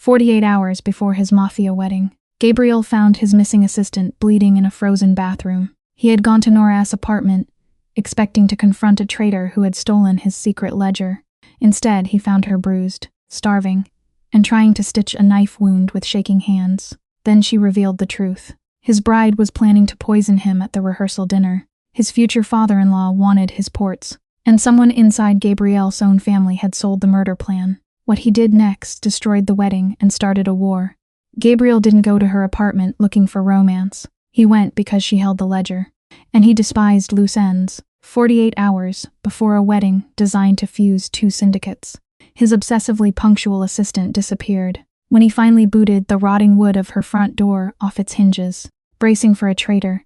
48 hours before his Mafia wedding, Gabriel found his missing assistant bleeding in a frozen bathroom. He had gone to Nora's apartment, expecting to confront a traitor who had stolen his secret ledger. Instead, he found her bruised, starving, and trying to stitch a knife wound with shaking hands. Then she revealed the truth. His bride was planning to poison him at the rehearsal dinner. His future father-in-law wanted his ports, and someone inside Gabriel's own family had sold the murder plan. What he did next destroyed the wedding and started a war. Gabriel didn't go to her apartment looking for romance. He went because she held the ledger, and he despised loose ends. 48 hours before a wedding designed to fuse two syndicates, his obsessively punctual assistant disappeared. When he finally booted the rotting wood of her front door off its hinges, bracing for a traitor,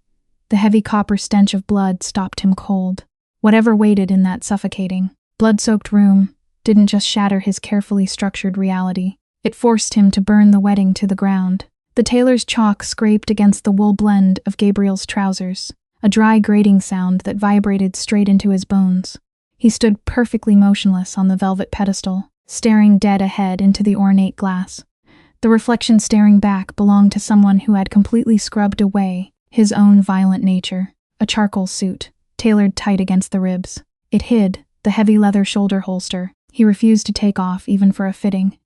the heavy copper stench of blood stopped him cold. Whatever waited in that suffocating, blood-soaked room didn't just shatter his carefully structured reality. It forced him to burn the wedding to the ground. The tailor's chalk scraped against the wool blend of Gabriel's trousers, a dry grating sound that vibrated straight into his bones. He stood perfectly motionless on the velvet pedestal, staring dead ahead into the ornate glass. The reflection staring back belonged to someone who had completely scrubbed away his own violent nature. A charcoal suit, tailored tight against the ribs. It hid the heavy leather shoulder holster he refused to take off even for a fitting.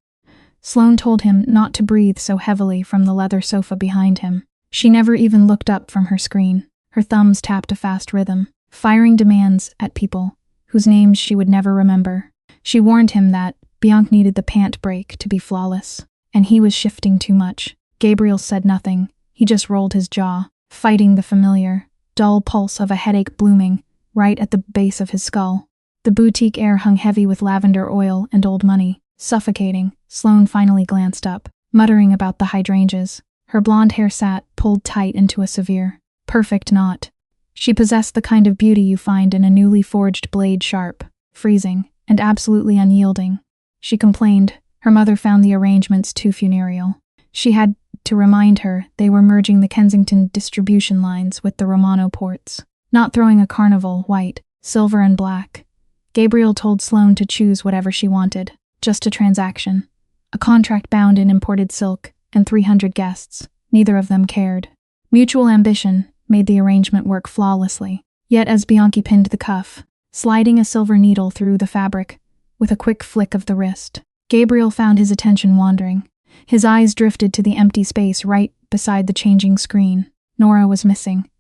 Sloane told him not to breathe so heavily from the leather sofa behind him. She never even looked up from her screen. Her thumbs tapped a fast rhythm, firing demands at people whose names she would never remember. She warned him that Bianca needed the pant break to be flawless, and he was shifting too much. Gabriel said nothing. He just rolled his jaw, fighting the familiar, dull pulse of a headache blooming right at the base of his skull. The boutique air hung heavy with lavender oil and old money. Suffocating, Sloane finally glanced up, muttering about the hydrangeas. Her blonde hair sat, pulled tight into a severe, perfect knot. She possessed the kind of beauty you find in a newly forged blade, sharp, freezing, and absolutely unyielding. She complained her mother found the arrangements too funereal. She had to remind her they were merging the Kensington distribution lines with the Romano ports, not throwing a carnival, white, silver and black. Gabriel told Sloane to choose whatever she wanted. Just a transaction. A contract bound in imported silk, and 300 guests. Neither of them cared. Mutual ambition made the arrangement work flawlessly. Yet as Bianca pinned the cuff, sliding a silver needle through the fabric, with a quick flick of the wrist, Gabriel found his attention wandering. His eyes drifted to the empty space right beside the changing screen. Nora was missing.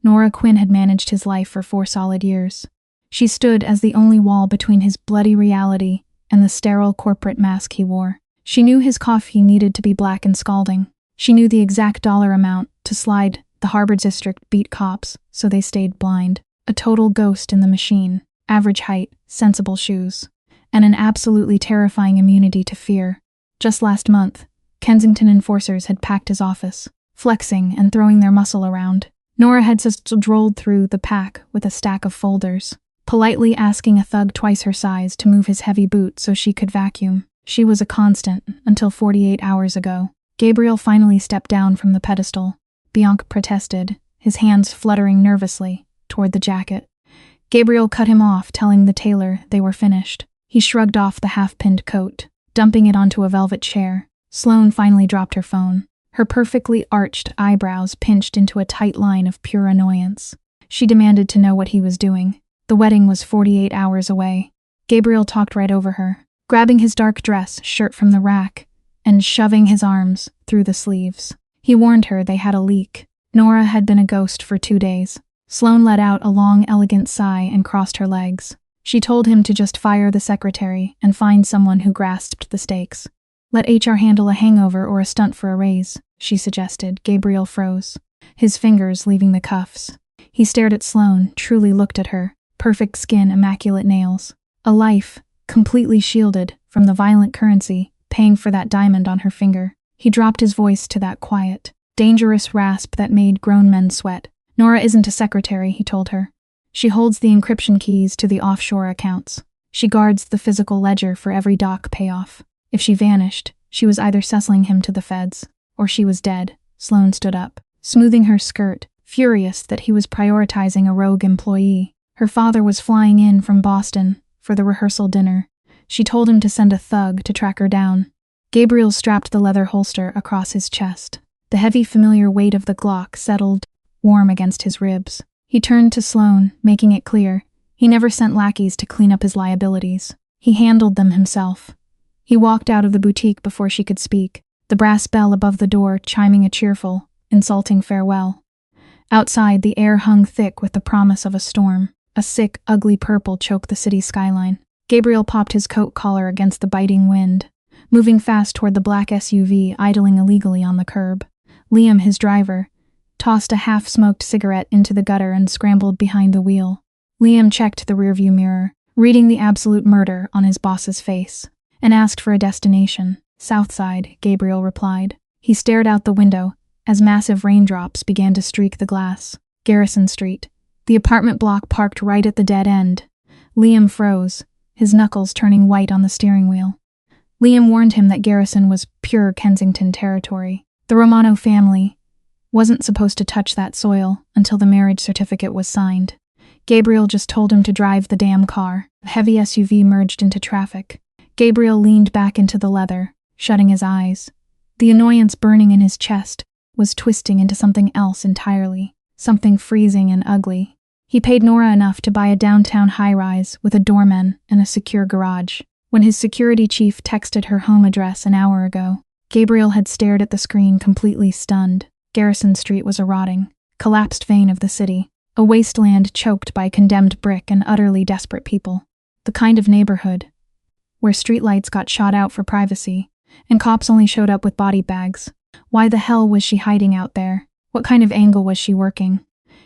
Nora Quinn had managed his life for 4 solid years. She stood as the only wall between his bloody reality and the sterile corporate mask he wore. She knew his coffee needed to be black and scalding. She knew the exact dollar amount to slide the Harbor District beat cops so they stayed blind. A total ghost in the machine, average height, sensible shoes, and an absolutely terrifying immunity to fear. Just last month, Kensington enforcers had packed his office, flexing and throwing their muscle around. Nora had strolled through the pack with a stack of folders, politely asking a thug twice her size to move his heavy boot so she could vacuum. She was a constant until 48 hours ago. Gabriel finally stepped down from the pedestal. Bianca protested, his hands fluttering nervously toward the jacket. Gabriel cut him off, telling the tailor they were finished. He shrugged off the half-pinned coat, dumping it onto a velvet chair. Sloane finally dropped her phone. Her perfectly arched eyebrows pinched into a tight line of pure annoyance. She demanded to know what he was doing. The wedding was 48 hours away. Gabriel talked right over her, grabbing his dark dress shirt from the rack and shoving his arms through the sleeves. He warned her they had a leak. Nora had been a ghost for 2 days. Sloane let out a long, elegant sigh and crossed her legs. She told him to just fire the secretary and find someone who grasped the stakes. Let HR handle a hangover or a stunt for a raise, she suggested. Gabriel froze, his fingers leaving the cuffs. He stared at Sloane, truly looked at her. Perfect skin, immaculate nails. A life, completely shielded from the violent currency, paying for that diamond on her finger. He dropped his voice to that quiet, dangerous rasp that made grown men sweat. Nora isn't a secretary, he told her. She holds the encryption keys to the offshore accounts. She guards the physical ledger for every dock payoff. If she vanished, she was either settling him to the feds, or she was dead. Sloane stood up, smoothing her skirt, furious that he was prioritizing a rogue employee. Her father was flying in from Boston for the rehearsal dinner. She told him to send a thug to track her down. Gabriel strapped the leather holster across his chest. The heavy, familiar weight of the Glock settled warm against his ribs. He turned to Sloane, making it clear he never sent lackeys to clean up his liabilities. He handled them himself. He walked out of the boutique before she could speak, the brass bell above the door chiming a cheerful, insulting farewell. Outside, the air hung thick with the promise of a storm. A sick, ugly purple choked the city skyline. Gabriel popped his coat collar against the biting wind, moving fast toward the black SUV idling illegally on the curb. Liam, his driver, tossed a half-smoked cigarette into the gutter and scrambled behind the wheel. Liam checked the rearview mirror, reading the absolute murder on his boss's face, and asked for a destination. Southside, Gabriel replied. He stared out the window as massive raindrops began to streak the glass. Garrison Street. The apartment block parked right at the dead end. Liam froze, his knuckles turning white on the steering wheel. Liam warned him that Garrison was pure Kensington territory. The Romano family wasn't supposed to touch that soil until the marriage certificate was signed. Gabriel just told him to drive the damn car. The heavy SUV merged into traffic. Gabriel leaned back into the leather, shutting his eyes. The annoyance burning in his chest was twisting into something else entirely, something freezing and ugly. He paid Nora enough to buy a downtown high-rise with a doorman and a secure garage. When his security chief texted her home address an hour ago, Gabriel had stared at the screen completely stunned. Garrison Street was a rotting, collapsed vein of the city, a wasteland choked by condemned brick and utterly desperate people. The kind of neighborhood where streetlights got shot out for privacy, and cops only showed up with body bags. Why the hell was she hiding out there? What kind of angle was she working?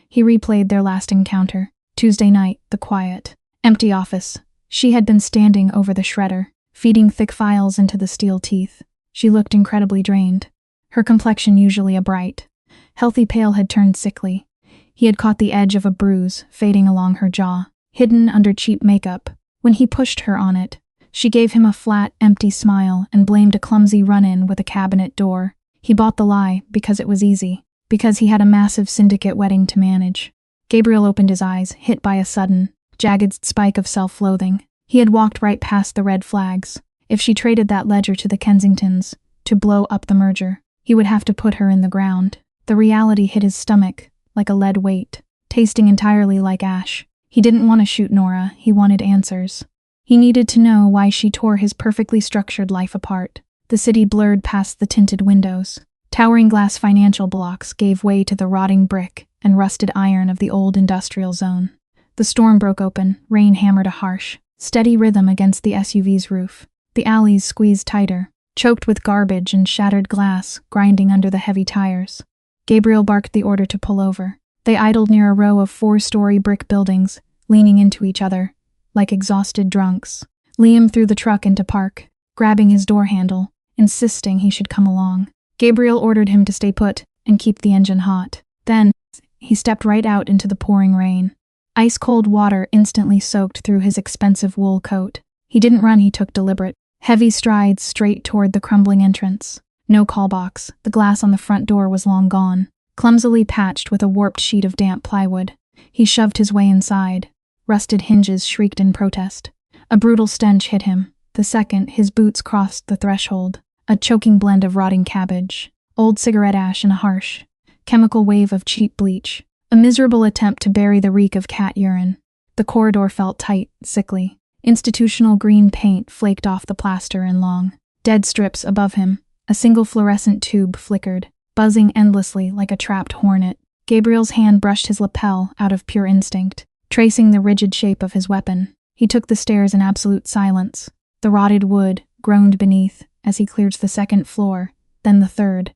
He replayed their last encounter. Tuesday night, the quiet, empty office. She had been standing over the shredder, feeding thick files into the steel teeth. She looked incredibly drained. Her complexion, usually a bright, healthy pale, had turned sickly. He had caught the edge of a bruise fading along her jaw, hidden under cheap makeup. When he pushed her on it, she gave him a flat, empty smile and blamed a clumsy run-in with a cabinet door. He bought the lie because it was easy, because he had a massive syndicate wedding to manage. Gabriel opened his eyes, hit by a sudden, jagged spike of self-loathing. He had walked right past the red flags. If she traded that ledger to the Kensingtons, to blow up the merger, he would have to put her in the ground. The reality hit his stomach like a lead weight, tasting entirely like ash. He didn't want to shoot Nora, he wanted answers. He needed to know why she tore his perfectly structured life apart. The city blurred past the tinted windows. Towering glass financial blocks gave way to the rotting brick and rusted iron of the old industrial zone. The storm broke open, rain hammered a harsh, steady rhythm against the SUV's roof. The alleys squeezed tighter, choked with garbage and shattered glass grinding under the heavy tires. Gabriel barked the order to pull over. They idled near a row of 4-story brick buildings, leaning into each other, like exhausted drunks. Liam threw the truck into park, grabbing his door handle, insisting he should come along. Gabriel ordered him to stay put and keep the engine hot. Then, he stepped right out into the pouring rain. Ice-cold water instantly soaked through his expensive wool coat. He didn't run, he took deliberate, heavy strides straight toward the crumbling entrance. No call box, the glass on the front door was long gone, clumsily patched with a warped sheet of damp plywood. He shoved his way inside. Rusted hinges shrieked in protest. A brutal stench hit him. The second his boots crossed the threshold, a choking blend of rotting cabbage, old cigarette ash and a harsh, chemical wave of cheap bleach. A miserable attempt to bury the reek of cat urine. The corridor felt tight, sickly. Institutional green paint flaked off the plaster in long, dead strips above him. A single fluorescent tube flickered, buzzing endlessly like a trapped hornet. Gabriel's hand brushed his lapel out of pure instinct, tracing the rigid shape of his weapon. He took the stairs in absolute silence. The rotted wood groaned beneath as he cleared the second floor, then the third.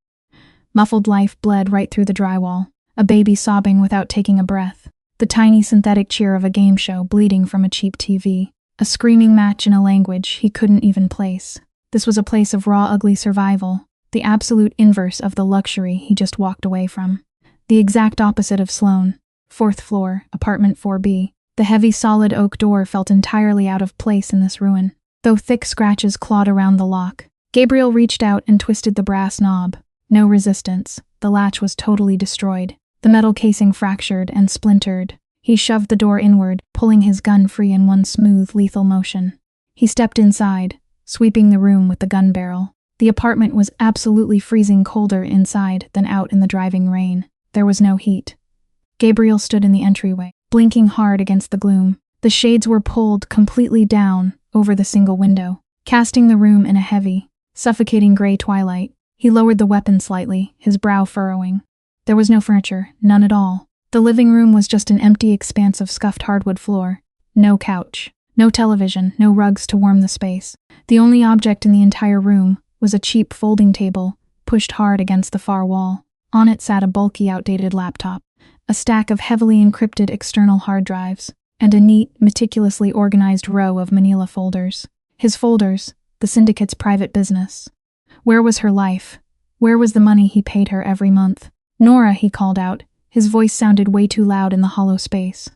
Muffled life bled right through the drywall, a baby sobbing without taking a breath. The tiny synthetic cheer of a game show bleeding from a cheap TV. A screaming match in a language he couldn't even place. This was a place of raw, ugly survival, the absolute inverse of the luxury he just walked away from. The exact opposite of Sloane. 4th floor, apartment 4B. The heavy solid oak door felt entirely out of place in this ruin, though thick scratches clawed around the lock. Gabriel reached out and twisted the brass knob. No resistance. The latch was totally destroyed. The metal casing fractured and splintered. He shoved the door inward, pulling his gun free in one smooth, lethal motion. He stepped inside, sweeping the room with the gun barrel. The apartment was absolutely freezing colder inside than out in the driving rain. There was no heat. Gabriel stood in the entryway, blinking hard against the gloom. The shades were pulled completely down over the single window, casting the room in a heavy, suffocating gray twilight. He lowered the weapon slightly, his brow furrowing. There was no furniture, none at all. The living room was just an empty expanse of scuffed hardwood floor. No couch, no television, no rugs to warm the space. The only object in the entire room was a cheap folding table, pushed hard against the far wall. On it sat a bulky, outdated laptop, a stack of heavily encrypted external hard drives, and a neat, meticulously organized row of manila folders. His folders, the syndicate's private business. Where was her life? Where was the money he paid her every month? Nora, he called out. His voice sounded way too loud in the hollow space.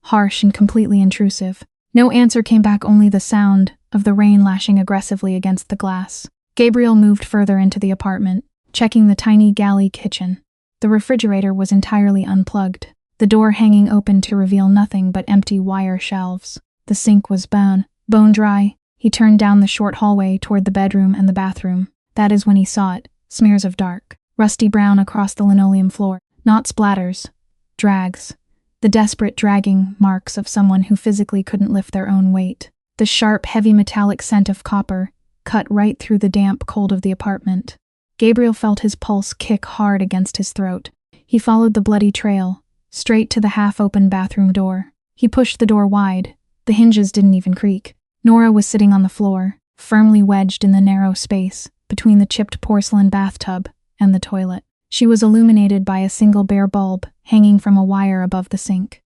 Harsh and completely intrusive. No answer came back, only the sound of the rain lashing aggressively against the glass. Gabriel moved further into the apartment, checking the tiny galley kitchen. The refrigerator was entirely unplugged, the door hanging open to reveal nothing but empty wire shelves. The sink was bone dry. He turned down the short hallway toward the bedroom and the bathroom. That is when he saw it, smears of dark, rusty brown across the linoleum floor. Not splatters, drags. The desperate dragging marks of someone who physically couldn't lift their own weight. The sharp, heavy metallic scent of copper cut right through the damp cold of the apartment. Gabriel felt his pulse kick hard against his throat. He followed the bloody trail, straight to the half-open bathroom door. He pushed the door wide. The hinges didn't even creak. Nora was sitting on the floor, firmly wedged in the narrow space between the chipped porcelain bathtub and the toilet. She was illuminated by a single bare bulb hanging from a wire above the sink.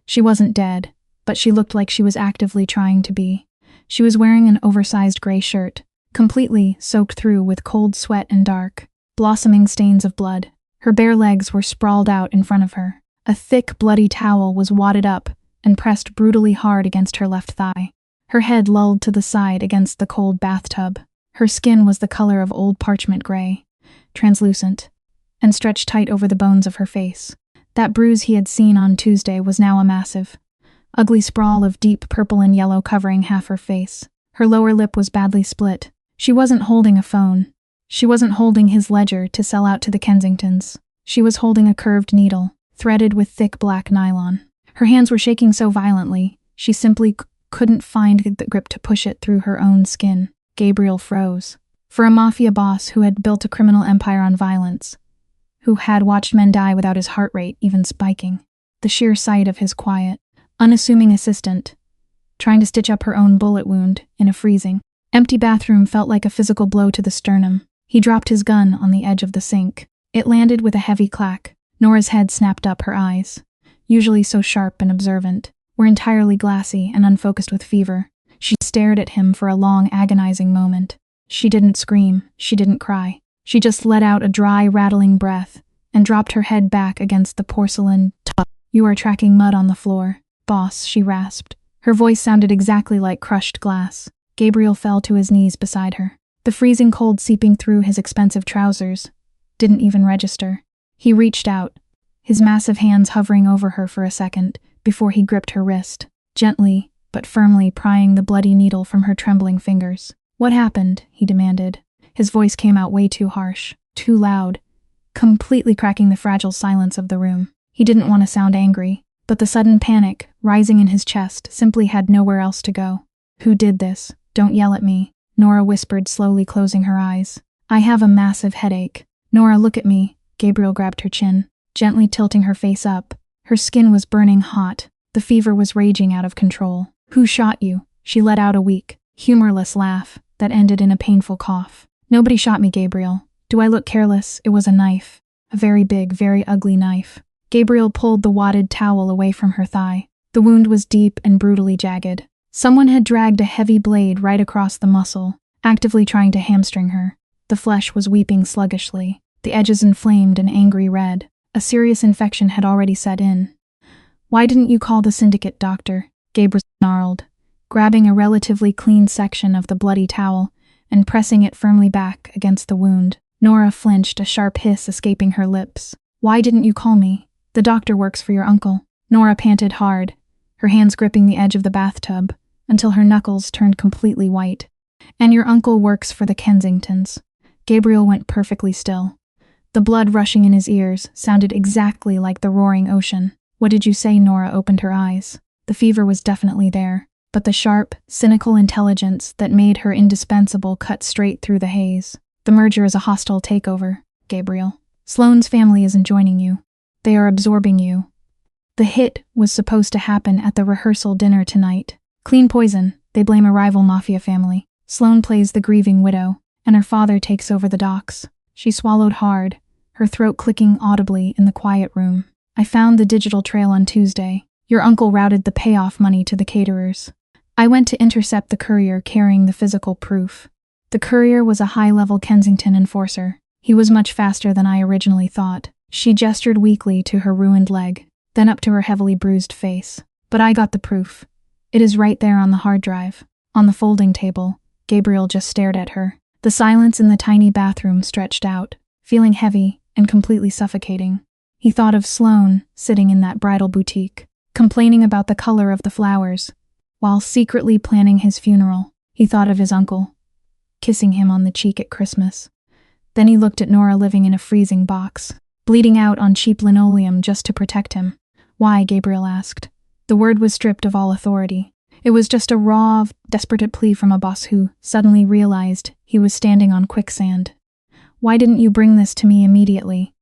She wasn't dead, but she looked like she was actively trying to be. She was wearing an oversized gray shirt, completely soaked through with cold sweat and dark, blossoming stains of blood. Her bare legs were sprawled out in front of her. A thick, bloody towel was wadded up and pressed brutally hard against her left thigh. Her head lolled to the side against the cold bathtub. Her skin was the color of old parchment gray, translucent, and stretched tight over the bones of her face. That bruise he had seen on Tuesday was now a massive, ugly sprawl of deep purple and yellow covering half her face. Her lower lip was badly split. She wasn't holding a phone. She wasn't holding his ledger to sell out to the Kensingtons. She was holding a curved needle, threaded with thick black nylon. Her hands were shaking so violently, she simply couldn't find the grip to push it through her own skin. Gabriel froze. For a mafia boss who had built a criminal empire on violence, who had watched men die without his heart rate even spiking, the sheer sight of his quiet, unassuming assistant, trying to stitch up her own bullet wound in a freezing, empty bathroom felt like a physical blow to the sternum. He dropped his gun on the edge of the sink. It landed with a heavy clack. Nora's head snapped up. Her eyes, usually so sharp and observant, were entirely glassy and unfocused with fever. She stared at him for a long, agonizing moment. She didn't scream. She didn't cry. She just let out a dry, rattling breath and dropped her head back against the porcelain tub. "You are tracking mud on the floor, boss," she rasped. Her voice sounded exactly like crushed glass. Gabriel fell to his knees beside her. The freezing cold seeping through his expensive trousers didn't even register. He reached out, his massive hands hovering over her for a second before he gripped her wrist, gently but firmly prying the bloody needle from her trembling fingers. "What happened?" he demanded. His voice came out way too harsh, too loud, completely cracking the fragile silence of the room. He didn't want to sound angry, but the sudden panic rising in his chest simply had nowhere else to go. "Who did this? Don't yell at me," Nora whispered, slowly closing her eyes. "I have a massive headache." "Nora, look at me." Gabriel grabbed her chin, gently tilting her face up. Her skin was burning hot. The fever was raging out of control. "Who shot you?" She let out a weak, humorless laugh that ended in a painful cough. "Nobody shot me, Gabriel. Do I look careless? It was a knife. A very big, very ugly knife." Gabriel pulled the wadded towel away from her thigh. The wound was deep and brutally jagged. Someone had dragged a heavy blade right across the muscle, actively trying to hamstring her. The flesh was weeping sluggishly, the edges inflamed an angry red. A serious infection had already set in. "Why didn't you call the syndicate doctor?" Gabriel snarled, grabbing a relatively clean section of the bloody towel and pressing it firmly back against the wound. Nora flinched, a sharp hiss escaping her lips. "Why didn't you call me? The doctor works for your uncle." Nora panted hard, her hands gripping the edge of the bathtub until her knuckles turned completely white. "And your uncle works for the Kensingtons." Gabriel went perfectly still. The blood rushing in his ears sounded exactly like the roaring ocean. What did you say? Nora opened her eyes. The fever was definitely there, but the sharp, cynical intelligence that made her indispensable cut straight through the haze. The merger is a hostile takeover, Gabriel. Sloane's family isn't joining you. They are absorbing you. The hit was supposed to happen at the rehearsal dinner tonight. Clean poison. They blame a rival Mafia family. Sloane plays the grieving widow, and her father takes over the docks. She swallowed hard, her throat clicking audibly in the quiet room. I found the digital trail on Tuesday. Your uncle routed the payoff money to the caterers. I went to intercept the courier carrying the physical proof. The courier was a high-level Kensington enforcer. He was much faster than I originally thought. She gestured weakly to her ruined leg, then up to her heavily bruised face. But I got the proof. It is right there on the hard drive. On the folding table, Gabriel just stared at her. The silence in the tiny bathroom stretched out, feeling heavy and completely suffocating. He thought of Sloane sitting in that bridal boutique, complaining about the color of the flowers, while secretly planning his funeral. He thought of his uncle, kissing him on the cheek at Christmas. Then he looked at Nora living in a freezing box, bleeding out on cheap linoleum just to protect him. Why? Gabriel asked. The word was stripped of all authority. It was just a raw, desperate plea from a boss who suddenly realized he was standing on quicksand. Why didn't you bring this to me immediately?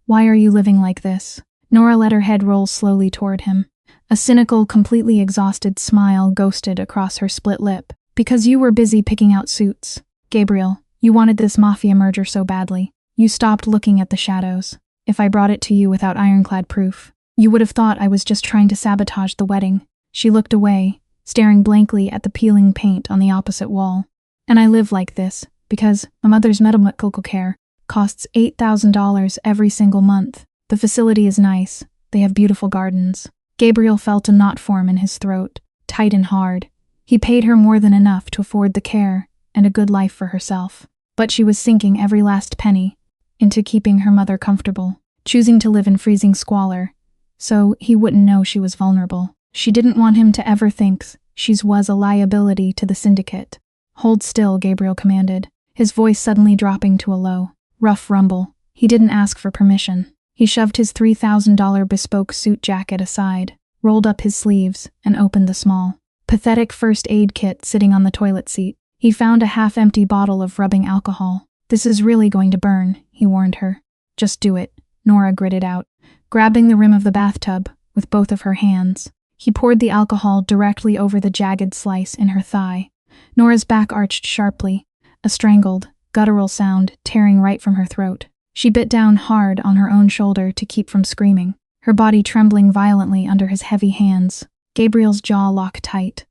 Why are you living like this? Nora let her head roll slowly toward him. A cynical, completely exhausted smile ghosted across her split lip. Because you were busy picking out suits. Gabriel, you wanted this Mafia merger so badly. You stopped looking at the shadows. If I brought it to you without ironclad proof, you would have thought I was just trying to sabotage the wedding. She looked away, staring blankly at the peeling paint on the opposite wall. And I live like this because my mother's medical care costs $8,000 every single month. The facility is nice. They have beautiful gardens. Gabriel felt a knot form in his throat, tight and hard. He paid her more than enough to afford the care and a good life for herself. But she was sinking every last penny into keeping her mother comfortable, choosing to live in freezing squalor, so he wouldn't know she was vulnerable. She didn't want him to ever think she was a liability to the syndicate. Hold still, Gabriel commanded, his voice suddenly dropping to a low, rough rumble. He didn't ask for permission. He shoved his $3,000 bespoke suit jacket aside, rolled up his sleeves, and opened the small, pathetic first aid kit sitting on the toilet seat. He found a half-empty bottle of rubbing alcohol. This is really going to burn, he warned her. Just do it, Nora gritted out, grabbing the rim of the bathtub with both of her hands. He poured the alcohol directly over the jagged slice in her thigh. Nora's back arched sharply, a strangled, guttural sound tearing right from her throat. She bit down hard on her own shoulder to keep from screaming, her body trembling violently under his heavy hands. Gabriel's jaw locked tight.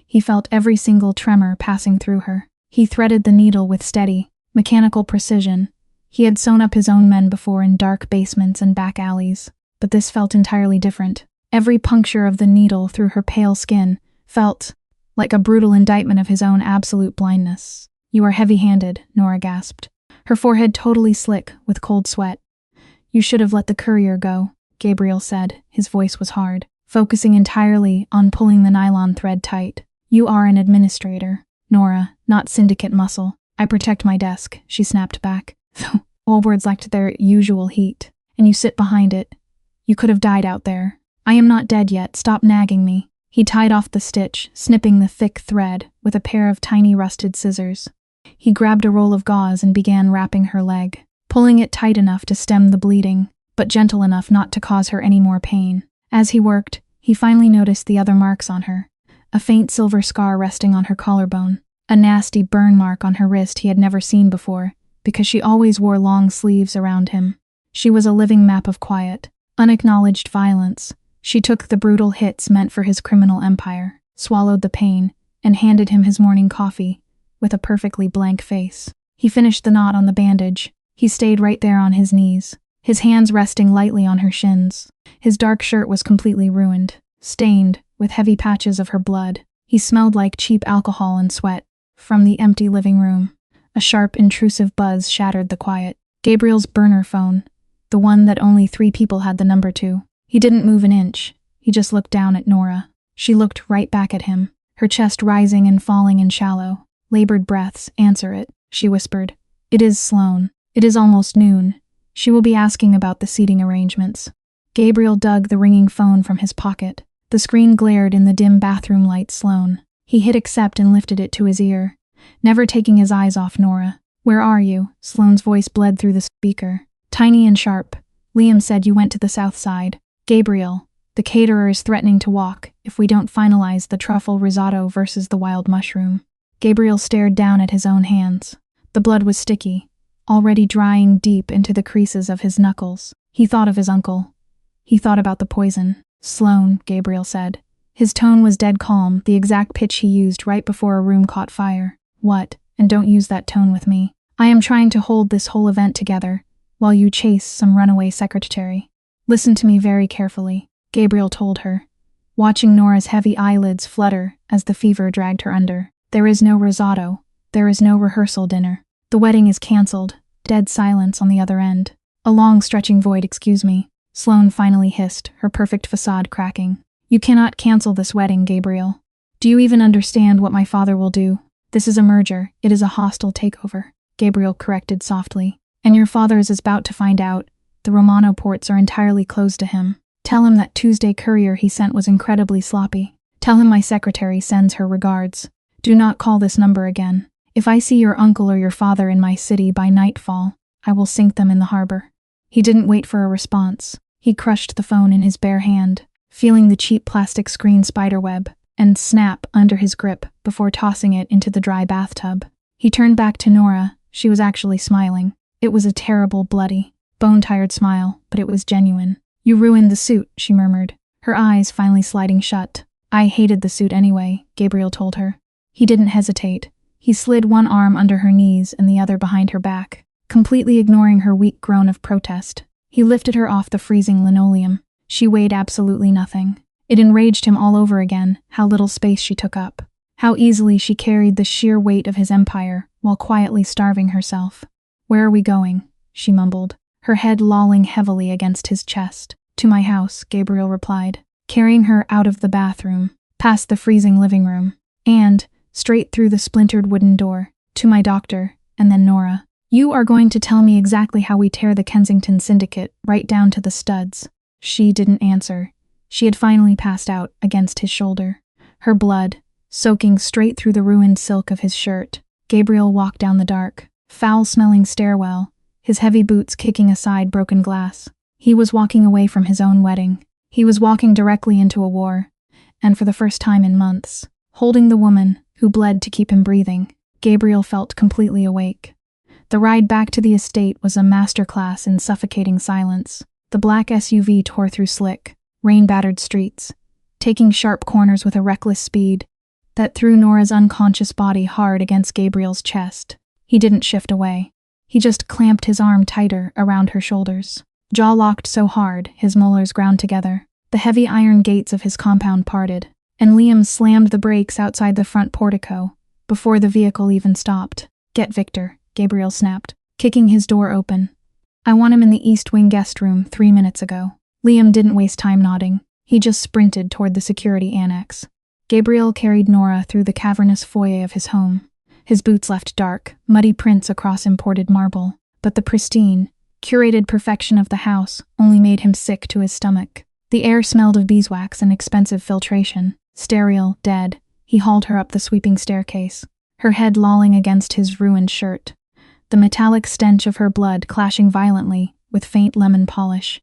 He felt every single tremor passing through her. He threaded the needle with steady, mechanical precision. He had sewn up his own men before in dark basements and back alleys, but this felt entirely different. Every puncture of the needle through her pale skin felt like a brutal indictment of his own absolute blindness. You are heavy-handed, Nora gasped, her forehead totally slick with cold sweat. You should have let the courier go, Gabriel said. His voice was hard, focusing entirely on pulling the nylon thread tight. You are an administrator, Nora, not syndicate muscle. I protect my desk, she snapped back. All words lacked their usual heat. And you sit behind it. You could have died out there. I am not dead yet, stop nagging me. He tied off the stitch, snipping the thick thread with a pair of tiny rusted scissors. He grabbed a roll of gauze and began wrapping her leg, pulling it tight enough to stem the bleeding, but gentle enough not to cause her any more pain. As he worked, he finally noticed the other marks on her. A faint silver scar resting on her collarbone, a nasty burn mark on her wrist he had never seen before, because she always wore long sleeves around him. She was a living map of quiet, unacknowledged violence. She took the brutal hits meant for his criminal empire, swallowed the pain, and handed him his morning coffee, with a perfectly blank face. He finished the knot on the bandage. He stayed right there on his knees, his hands resting lightly on her shins. His dark shirt was completely ruined, stained with heavy patches of her blood. He smelled like cheap alcohol and sweat. From the empty living room, a sharp, intrusive buzz shattered the quiet. Gabriel's burner phone, the one that only 3 people had the number to. He didn't move an inch. He just looked down at Nora. She looked right back at him, her chest rising and falling in shallow, labored breaths. Answer it, she whispered. It is Sloane. It is almost noon. She will be asking about the seating arrangements. Gabriel dug the ringing phone from his pocket. The screen glared in the dim bathroom light. Sloane. He hit accept and lifted it to his ear, never taking his eyes off Nora. Where are you? Sloane's voice bled through the speaker. Tiny and sharp. Liam said you went to the south side. Gabriel. The caterer is threatening to walk if we don't finalize the truffle risotto versus the wild mushroom. Gabriel stared down at his own hands. The blood was sticky, already drying deep into the creases of his knuckles. He thought of his uncle. He thought about the poison. Sloane, Gabriel said. His tone was dead calm, the exact pitch he used right before a room caught fire. What? And don't use that tone with me. I am trying to hold this whole event together, while you chase some runaway secretary. Listen to me very carefully, Gabriel told her, watching Nora's heavy eyelids flutter as the fever dragged her under. There is no risotto. There is no rehearsal dinner. The wedding is cancelled. Dead silence on the other end. A long stretching void. Excuse me, Sloane finally hissed, her perfect facade cracking. You cannot cancel this wedding, Gabriel. Do you even understand what my father will do? This is a merger. It is a hostile takeover, Gabriel corrected softly. And your father is about to find out. The Romano ports are entirely closed to him. Tell him that Tuesday courier he sent was incredibly sloppy. Tell him my secretary sends her regards. Do not call this number again. If I see your uncle or your father in my city by nightfall, I will sink them in the harbor. He didn't wait for a response. He crushed the phone in his bare hand, feeling the cheap plastic screen spiderweb and snap under his grip before tossing it into the dry bathtub. He turned back to Nora. She was actually smiling. It was a terrible, bloody, bone-tired smile, but it was genuine. You ruined the suit, she murmured, her eyes finally sliding shut. I hated the suit anyway, Gabriel told her. He didn't hesitate. He slid one arm under her knees and the other behind her back, completely ignoring her weak groan of protest. He lifted her off the freezing linoleum. She weighed absolutely nothing. It enraged him all over again, how little space she took up. How easily she carried the sheer weight of his empire while quietly starving herself. Where are we going? She mumbled, her head lolling heavily against his chest. To my house, Gabriel replied, carrying her out of the bathroom, past the freezing living room, and, straight through the splintered wooden door, to my doctor, and then Nora. You are going to tell me exactly how we tear the Kensington Syndicate, right down to the studs. She didn't answer. She had finally passed out against his shoulder, her blood soaking straight through the ruined silk of his shirt. Gabriel walked down the dark, foul-smelling stairwell, his heavy boots kicking aside broken glass. He was walking away from his own wedding. He was walking directly into a war, and for the first time in months, holding the woman who bled to keep him breathing. Gabriel felt completely awake. The ride back to the estate was a masterclass in suffocating silence. The black SUV tore through slick, rain-battered streets, taking sharp corners with a reckless speed that threw Nora's unconscious body hard against Gabriel's chest. He didn't shift away. He just clamped his arm tighter around her shoulders. Jaw locked so hard, his molars ground together. The heavy iron gates of his compound parted, and Liam slammed the brakes outside the front portico before the vehicle even stopped. Get Victor, Gabriel snapped, kicking his door open. I want him in the East Wing guest room 3 minutes ago. Liam didn't waste time nodding. He just sprinted toward the security annex. Gabriel carried Nora through the cavernous foyer of his home. His boots left dark, muddy prints across imported marble, but the pristine, curated perfection of the house only made him sick to his stomach. The air smelled of beeswax and expensive filtration. Sterile, dead, he hauled her up the sweeping staircase, her head lolling against his ruined shirt, the metallic stench of her blood clashing violently with faint lemon polish.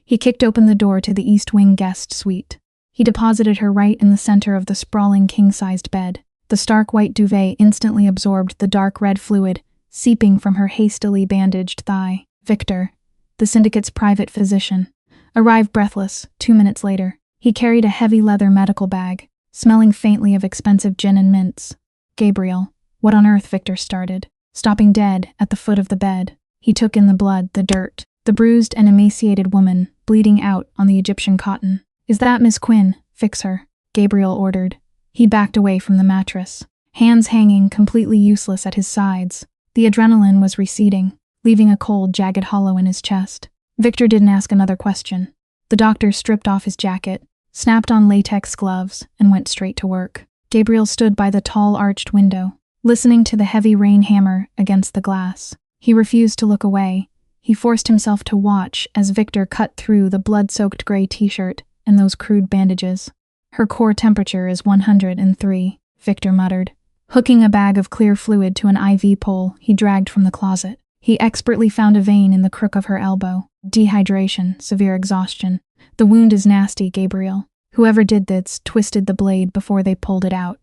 He kicked open the door to the East Wing guest suite. He deposited her right in the center of the sprawling king-sized bed. The stark white duvet instantly absorbed the dark red fluid seeping from her hastily bandaged thigh. Victor, the syndicate's private physician, arrived breathless 2 minutes later. He carried a heavy leather medical bag, smelling faintly of expensive gin and mints. Gabriel, what on earth? Victor started, stopping dead at the foot of the bed. He took in the blood, the dirt, the bruised and emaciated woman bleeding out on the Egyptian cotton. Is that Miss Quinn? Fix her, Gabriel ordered. He backed away from the mattress, hands hanging completely useless at his sides. The adrenaline was receding, leaving a cold, jagged hollow in his chest. Victor didn't ask another question. The doctor stripped off his jacket, snapped on latex gloves, and went straight to work. Gabriel stood by the tall arched window, listening to the heavy rain hammer against the glass. He refused to look away. He forced himself to watch as Victor cut through the blood-soaked gray t-shirt and those crude bandages. Her core temperature is 103, Victor muttered. Hooking a bag of clear fluid to an IV pole, he dragged from the closet. He expertly found a vein in the crook of her elbow. Dehydration, severe exhaustion. The wound is nasty, Gabriel. Whoever did this twisted the blade before they pulled it out.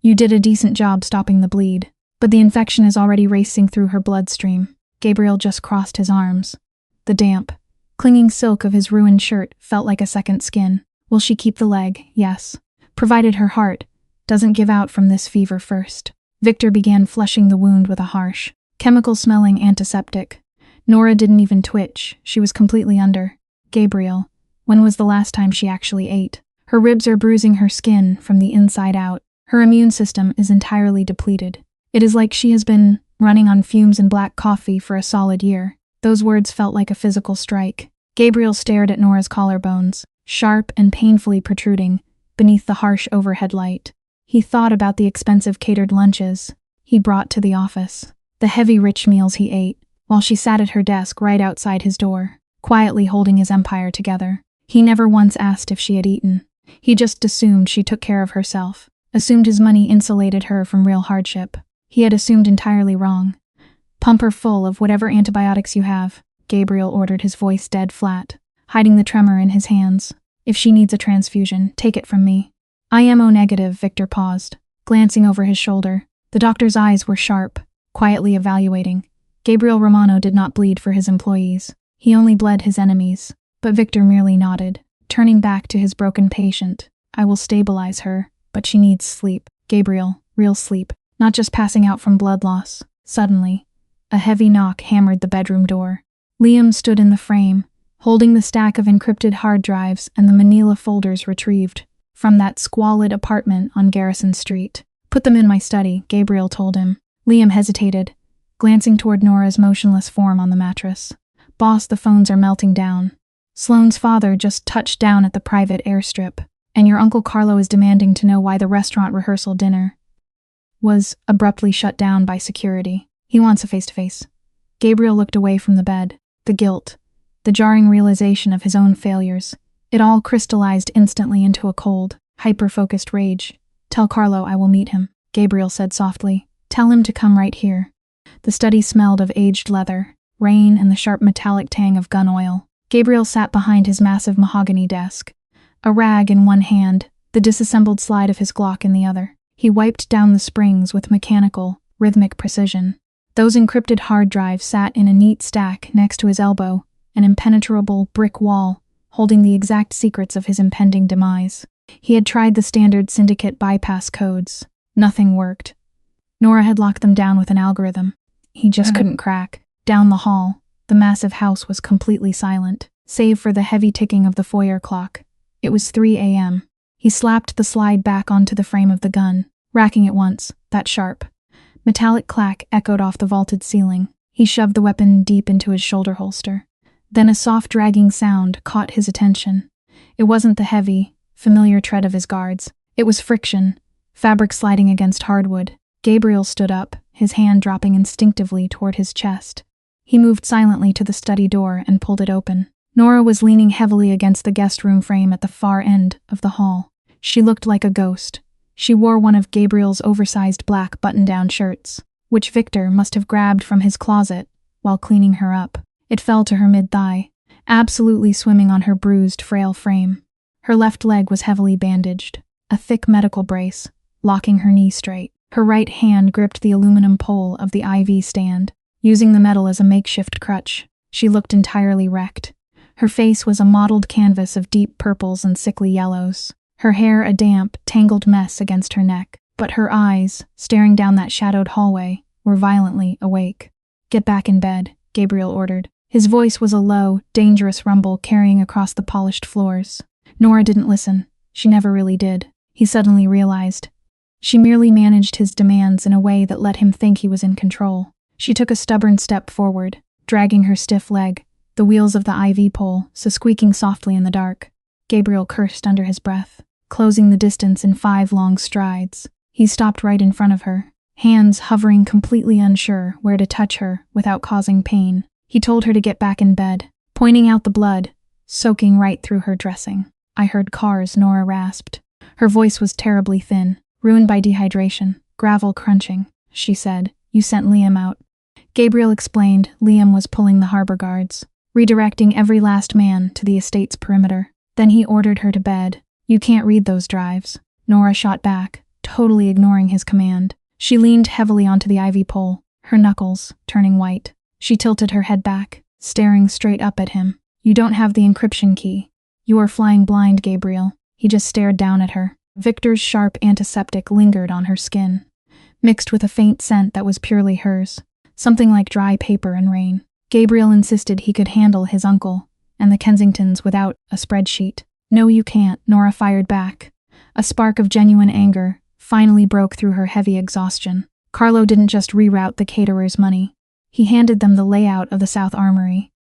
You did a decent job stopping the bleed, but the infection is already racing through her bloodstream. Gabriel just crossed his arms. The damp, clinging silk of his ruined shirt felt like a second skin. Will she keep the leg? Yes. Provided her heart doesn't give out from this fever first. Victor began flushing the wound with a harsh, chemical-smelling antiseptic. Nora didn't even twitch. She was completely under. Gabriel, when was the last time she actually ate? Her ribs are bruising her skin from the inside out. Her immune system is entirely depleted. It is like she has been running on fumes and black coffee for a solid year. Those words felt like a physical strike. Gabriel stared at Nora's collarbones, sharp and painfully protruding beneath the harsh overhead light. He thought about the expensive catered lunches he brought to the office, the heavy rich meals he ate, while she sat at her desk right outside his door, quietly holding his empire together. He never once asked if she had eaten. He just assumed she took care of herself, assumed his money insulated her from real hardship. He had assumed entirely wrong. Pump her full of whatever antibiotics you have, Gabriel ordered, his voice dead flat, hiding the tremor in his hands. If she needs a transfusion, take it from me. I am O negative, Victor paused, glancing over his shoulder. The doctor's eyes were sharp, quietly evaluating. Gabriel Romano did not bleed for his employees. He only bled his enemies. But Victor merely nodded, turning back to his broken patient. I will stabilize her, but she needs sleep. Gabriel, real sleep, not just passing out from blood loss. Suddenly, a heavy knock hammered the bedroom door. Liam stood in the frame, holding the stack of encrypted hard drives and the manila folders retrieved from that squalid apartment on Garrison Street. Put them in my study, Gabriel told him. Liam hesitated, glancing toward Nora's motionless form on the mattress. Boss, the phones are melting down. Sloane's father just touched down at the private airstrip, and your Uncle Carlo is demanding to know why the restaurant rehearsal dinner was abruptly shut down by security. He wants a face-to-face. Gabriel looked away from the bed. The guilt, the jarring realization of his own failures, it all crystallized instantly into a cold, hyper-focused rage. Tell Carlo I will meet him, Gabriel said softly. Tell him to come right here. The study smelled of aged leather, rain, and the sharp metallic tang of gun oil. Gabriel sat behind his massive mahogany desk, a rag in one hand, the disassembled slide of his Glock in the other. He wiped down the springs with mechanical, rhythmic precision. Those encrypted hard drives sat in a neat stack next to his elbow, an impenetrable brick wall, holding the exact secrets of his impending demise. He had tried the standard syndicate bypass codes. Nothing worked. Nora had locked them down with an algorithm. He just couldn't crack. Down the hall, the massive house was completely silent, save for the heavy ticking of the foyer clock. It was 3 a.m. He slapped the slide back onto the frame of the gun, racking it once. That sharp, metallic clack echoed off the vaulted ceiling. He shoved the weapon deep into his shoulder holster. Then a soft dragging sound caught his attention. It wasn't the heavy, familiar tread of his guards. It was friction, fabric sliding against hardwood. Gabriel stood up, his hand dropping instinctively toward his chest. He moved silently to the study door and pulled it open. Nora was leaning heavily against the guest room frame at the far end of the hall. She looked like a ghost. She wore one of Gabriel's oversized black button-down shirts, which Victor must have grabbed from his closet while cleaning her up. It fell to her mid-thigh, absolutely swimming on her bruised, frail frame. Her left leg was heavily bandaged, a thick medical brace, locking her knee straight. Her right hand gripped the aluminum pole of the IV stand, using the metal as a makeshift crutch. She looked entirely wrecked. Her face was a mottled canvas of deep purples and sickly yellows. Her hair a damp, tangled mess against her neck. But her eyes, staring down that shadowed hallway, were violently awake. Get back in bed, Gabriel ordered. His voice was a low, dangerous rumble carrying across the polished floors. Nora didn't listen. She never really did. He suddenly realized. She merely managed his demands in a way that let him think he was in control. She took a stubborn step forward, dragging her stiff leg, the wheels of the IV pole squeaking softly in the dark. Gabriel cursed under his breath, closing the distance in 5 long strides. He stopped right in front of her, hands hovering, completely unsure where to touch her without causing pain. He told her to get back in bed, pointing out the blood, soaking right through her dressing. I heard cars, Nora rasped. Her voice was terribly thin, ruined by dehydration. Gravel crunching, she said. You sent Liam out. Gabriel explained. Liam was pulling the harbor guards, redirecting every last man to the estate's perimeter. Then he ordered her to bed. You can't read those drives. Nora shot back, totally ignoring his command. She leaned heavily onto the ivy pole, her knuckles turning white. She tilted her head back, staring straight up at him. You don't have the encryption key. You are flying blind, Gabriel. He just stared down at her. Victor's sharp antiseptic lingered on her skin, mixed with a faint scent that was purely hers, something like dry paper and rain. Gabriel insisted he could handle his uncle and the Kensingtons without a spreadsheet. No, you can't, Nora fired back. A spark of genuine anger finally broke through her heavy exhaustion. Carlo didn't just reroute the caterer's money. He handed them the layout of the South Armory.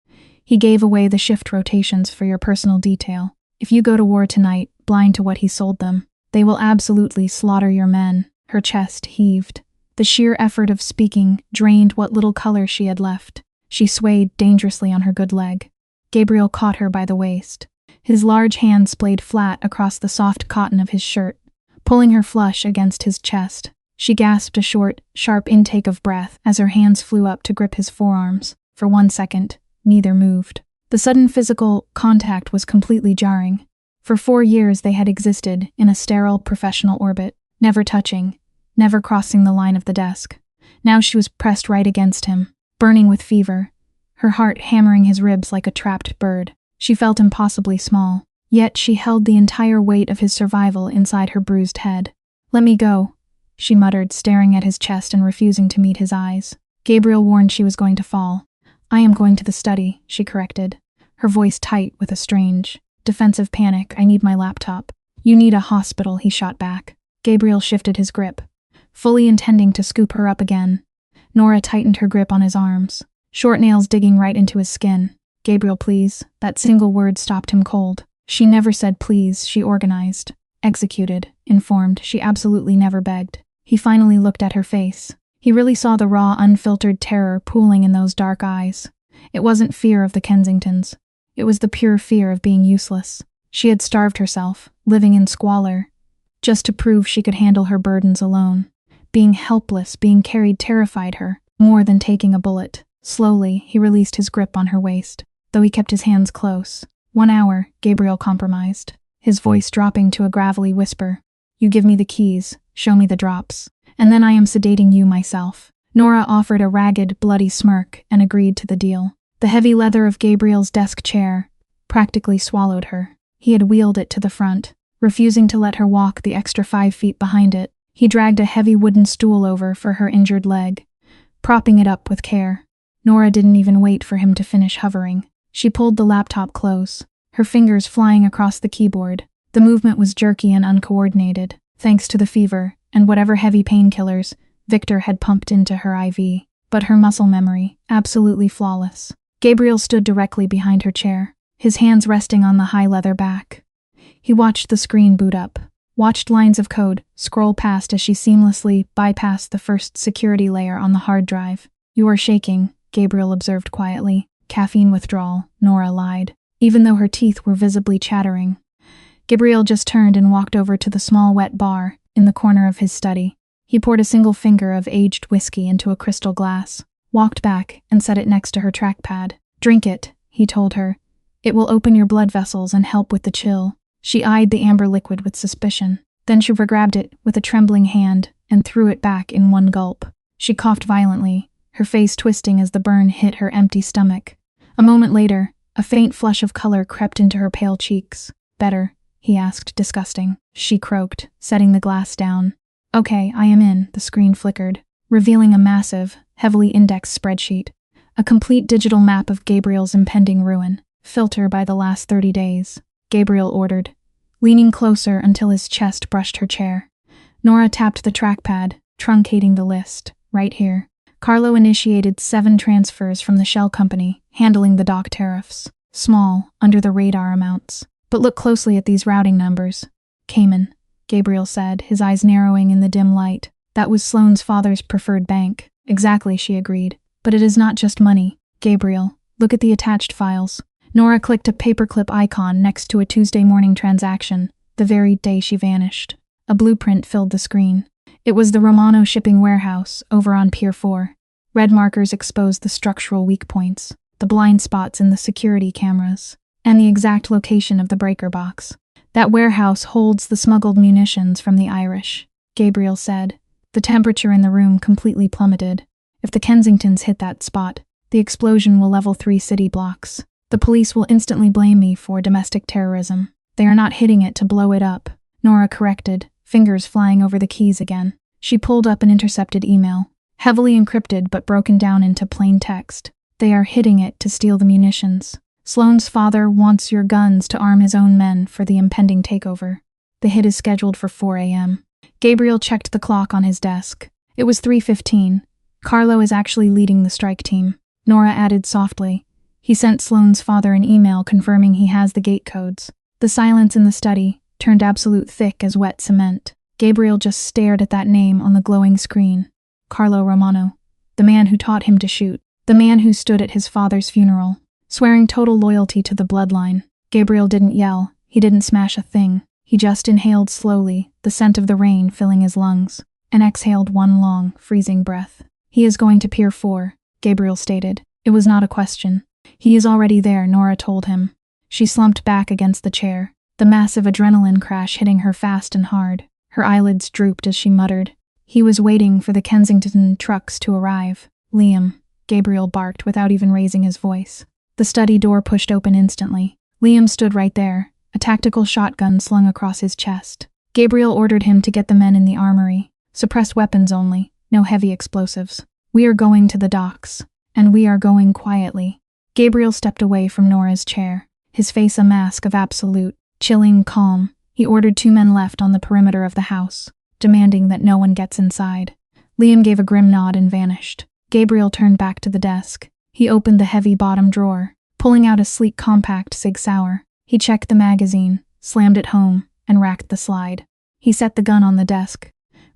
He gave away the shift rotations for your personal detail. If you go to war tonight, blind to what he sold them, they will absolutely slaughter your men. Her chest heaved. The sheer effort of speaking drained what little color she had left. She swayed dangerously on her good leg. Gabriel caught her by the waist. His large hand splayed flat across the soft cotton of his shirt, pulling her flush against his chest. She gasped a short, sharp intake of breath as her hands flew up to grip his forearms. For 1 second, neither moved. The sudden physical contact was completely jarring. For 4 years they had existed in a sterile professional orbit, never touching, never crossing the line of the desk. Now she was pressed right against him, burning with fever, her heart hammering his ribs like a trapped bird. She felt impossibly small, yet she held the entire weight of his survival inside her bruised head. Let me go, she muttered, staring at his chest and refusing to meet his eyes. Gabriel warned she was going to fall. I am going to the study, she corrected, her voice tight with a strange, defensive panic. I need my laptop. You need a hospital, he shot back. Gabriel shifted his grip, fully intending to scoop her up again. Nora tightened her grip on his arms, short nails digging right into his skin. Gabriel, please. That single word stopped him cold. She never said please, she organized, executed, informed. She absolutely never begged. He finally looked at her face. He really saw the raw, unfiltered terror pooling in those dark eyes. It wasn't fear of the Kensingtons. It was the pure fear of being useless. She had starved herself, living in squalor, just to prove she could handle her burdens alone. Being helpless, being carried terrified her, more than taking a bullet. Slowly, he released his grip on her waist, though he kept his hands close. 1 hour, Gabriel compromised, his voice dropping to a gravelly whisper. You give me the keys, show me the drops, and then I am sedating you myself. Nora offered a ragged, bloody smirk and agreed to the deal. The heavy leather of Gabriel's desk chair practically swallowed her. He had wheeled it to the front, refusing to let her walk the extra 5 feet behind it. He dragged a heavy wooden stool over for her injured leg, propping it up with care. Nora didn't even wait for him to finish hovering. She pulled the laptop close, her fingers flying across the keyboard. The movement was jerky and uncoordinated, thanks to the fever and whatever heavy painkillers Victor had pumped into her IV. But her muscle memory, absolutely flawless. Gabriel stood directly behind her chair, his hands resting on the high leather back. He watched the screen boot up, watched lines of code scroll past as she seamlessly bypassed the first security layer on the hard drive. You are shaking, Gabriel observed quietly. Caffeine withdrawal, Nora lied, even though her teeth were visibly chattering. Gabriel just turned and walked over to the small wet bar in the corner of his study. He poured a single finger of aged whiskey into a crystal glass, walked back, and set it next to her trackpad. Drink it, he told her. It will open your blood vessels and help with the chill. She eyed the amber liquid with suspicion. Then she grabbed it with a trembling hand and threw it back in one gulp. She coughed violently, her face twisting as the burn hit her empty stomach. A moment later, a faint flush of color crept into her pale cheeks. Better, he asked, disgusting. She croaked, setting the glass down. Okay, I am in, the screen flickered, revealing a massive, heavily indexed spreadsheet. A complete digital map of Gabriel's impending ruin. Filter by the last 30 days, Gabriel ordered, leaning closer until his chest brushed her chair. Nora tapped the trackpad, truncating the list. Right here. Carlo initiated 7 transfers from the shell company, handling the dock tariffs. Small, under-the-radar amounts. But look closely at these routing numbers. Cayman, Gabriel said, his eyes narrowing in the dim light. That was Sloane's father's preferred bank. Exactly, she agreed. But it is not just money. Gabriel, look at the attached files. Nora clicked a paperclip icon next to a Tuesday morning transaction, the very day she vanished. A blueprint filled the screen. It was the Romano shipping warehouse, over on Pier 4. Red markers exposed the structural weak points, the blind spots in the security cameras, and the exact location of the breaker box. That warehouse holds the smuggled munitions from the Irish, Gabriel said. The temperature in the room completely plummeted. If the Kensingtons hit that spot, the explosion will level 3 city blocks. The police will instantly blame me for domestic terrorism. They are not hitting it to blow it up, Nora corrected, fingers flying over the keys again. She pulled up an intercepted email, heavily encrypted but broken down into plain text. They are hitting it to steal the munitions. Sloane's father wants your guns to arm his own men for the impending takeover. The hit is scheduled for 4 a.m. Gabriel checked the clock on his desk. It was 3:15. Carlo is actually leading the strike team. Nora added softly. He sent Sloane's father an email confirming he has the gate codes. The silence in the study turned absolute thick as wet cement. Gabriel just stared at that name on the glowing screen. Carlo Romano. The man who taught him to shoot. The man who stood at his father's funeral, swearing total loyalty to the bloodline. Gabriel didn't yell. He didn't smash a thing. He just inhaled slowly, the scent of the rain filling his lungs, and exhaled one long, freezing breath. He is going to Pier 4, Gabriel stated. It was not a question. He is already there, Nora told him. She slumped back against the chair, the massive adrenaline crash hitting her fast and hard. Her eyelids drooped as she muttered. He was waiting for the Kensington trucks to arrive. Liam, Gabriel barked without even raising his voice. The study door pushed open instantly. Liam stood right there, a tactical shotgun slung across his chest. Gabriel ordered him to get the men in the armory. Suppressed weapons only, no heavy explosives. We are going to the docks, and we are going quietly. Gabriel stepped away from Nora's chair, his face a mask of absolute, chilling calm. He ordered 2 men left on the perimeter of the house, demanding that no one gets inside. Liam gave a grim nod and vanished. Gabriel turned back to the desk. He opened the heavy bottom drawer, pulling out a sleek compact Sig Sauer. He checked the magazine, slammed it home, and racked the slide. He set the gun on the desk,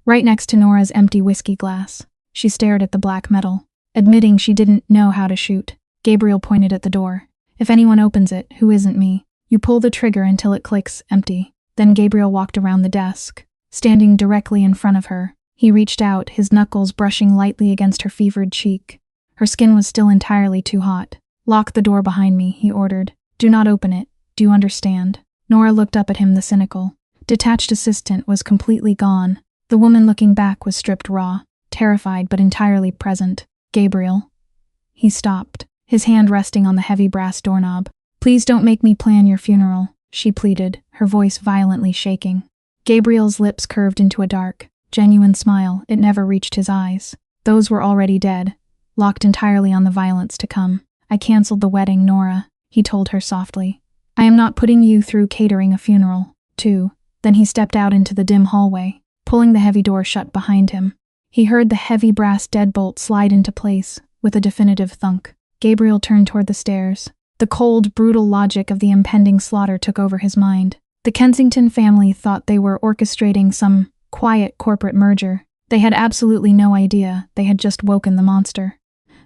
right next to Nora's empty whiskey glass. She stared at the black metal, admitting she didn't know how to shoot. Gabriel pointed at the door. If anyone opens it, who isn't me? You pull the trigger until it clicks empty. Then Gabriel walked around the desk, standing directly in front of her. He reached out, his knuckles brushing lightly against her fevered cheek. Her skin was still entirely too hot. Lock the door behind me, he ordered. Do not open it. Do you understand? Nora looked up at him, the cynical. Detached assistant was completely gone. The woman looking back was stripped raw, terrified but entirely present. Gabriel. He stopped, his hand resting on the heavy brass doorknob. Please don't make me plan your funeral, she pleaded, her voice violently shaking. Gabriel's lips curved into a dark, genuine smile. It never reached his eyes. Those were already dead, locked entirely on the violence to come. I canceled the wedding, Nora, he told her softly. I am not putting you through catering a funeral, too. Then he stepped out into the dim hallway, pulling the heavy door shut behind him. He heard the heavy brass deadbolt slide into place, with a definitive thunk. Gabriel turned toward the stairs. The cold, brutal logic of the impending slaughter took over his mind. The Kensington family thought they were orchestrating some quiet corporate merger. They had absolutely no idea they had just woken the monster.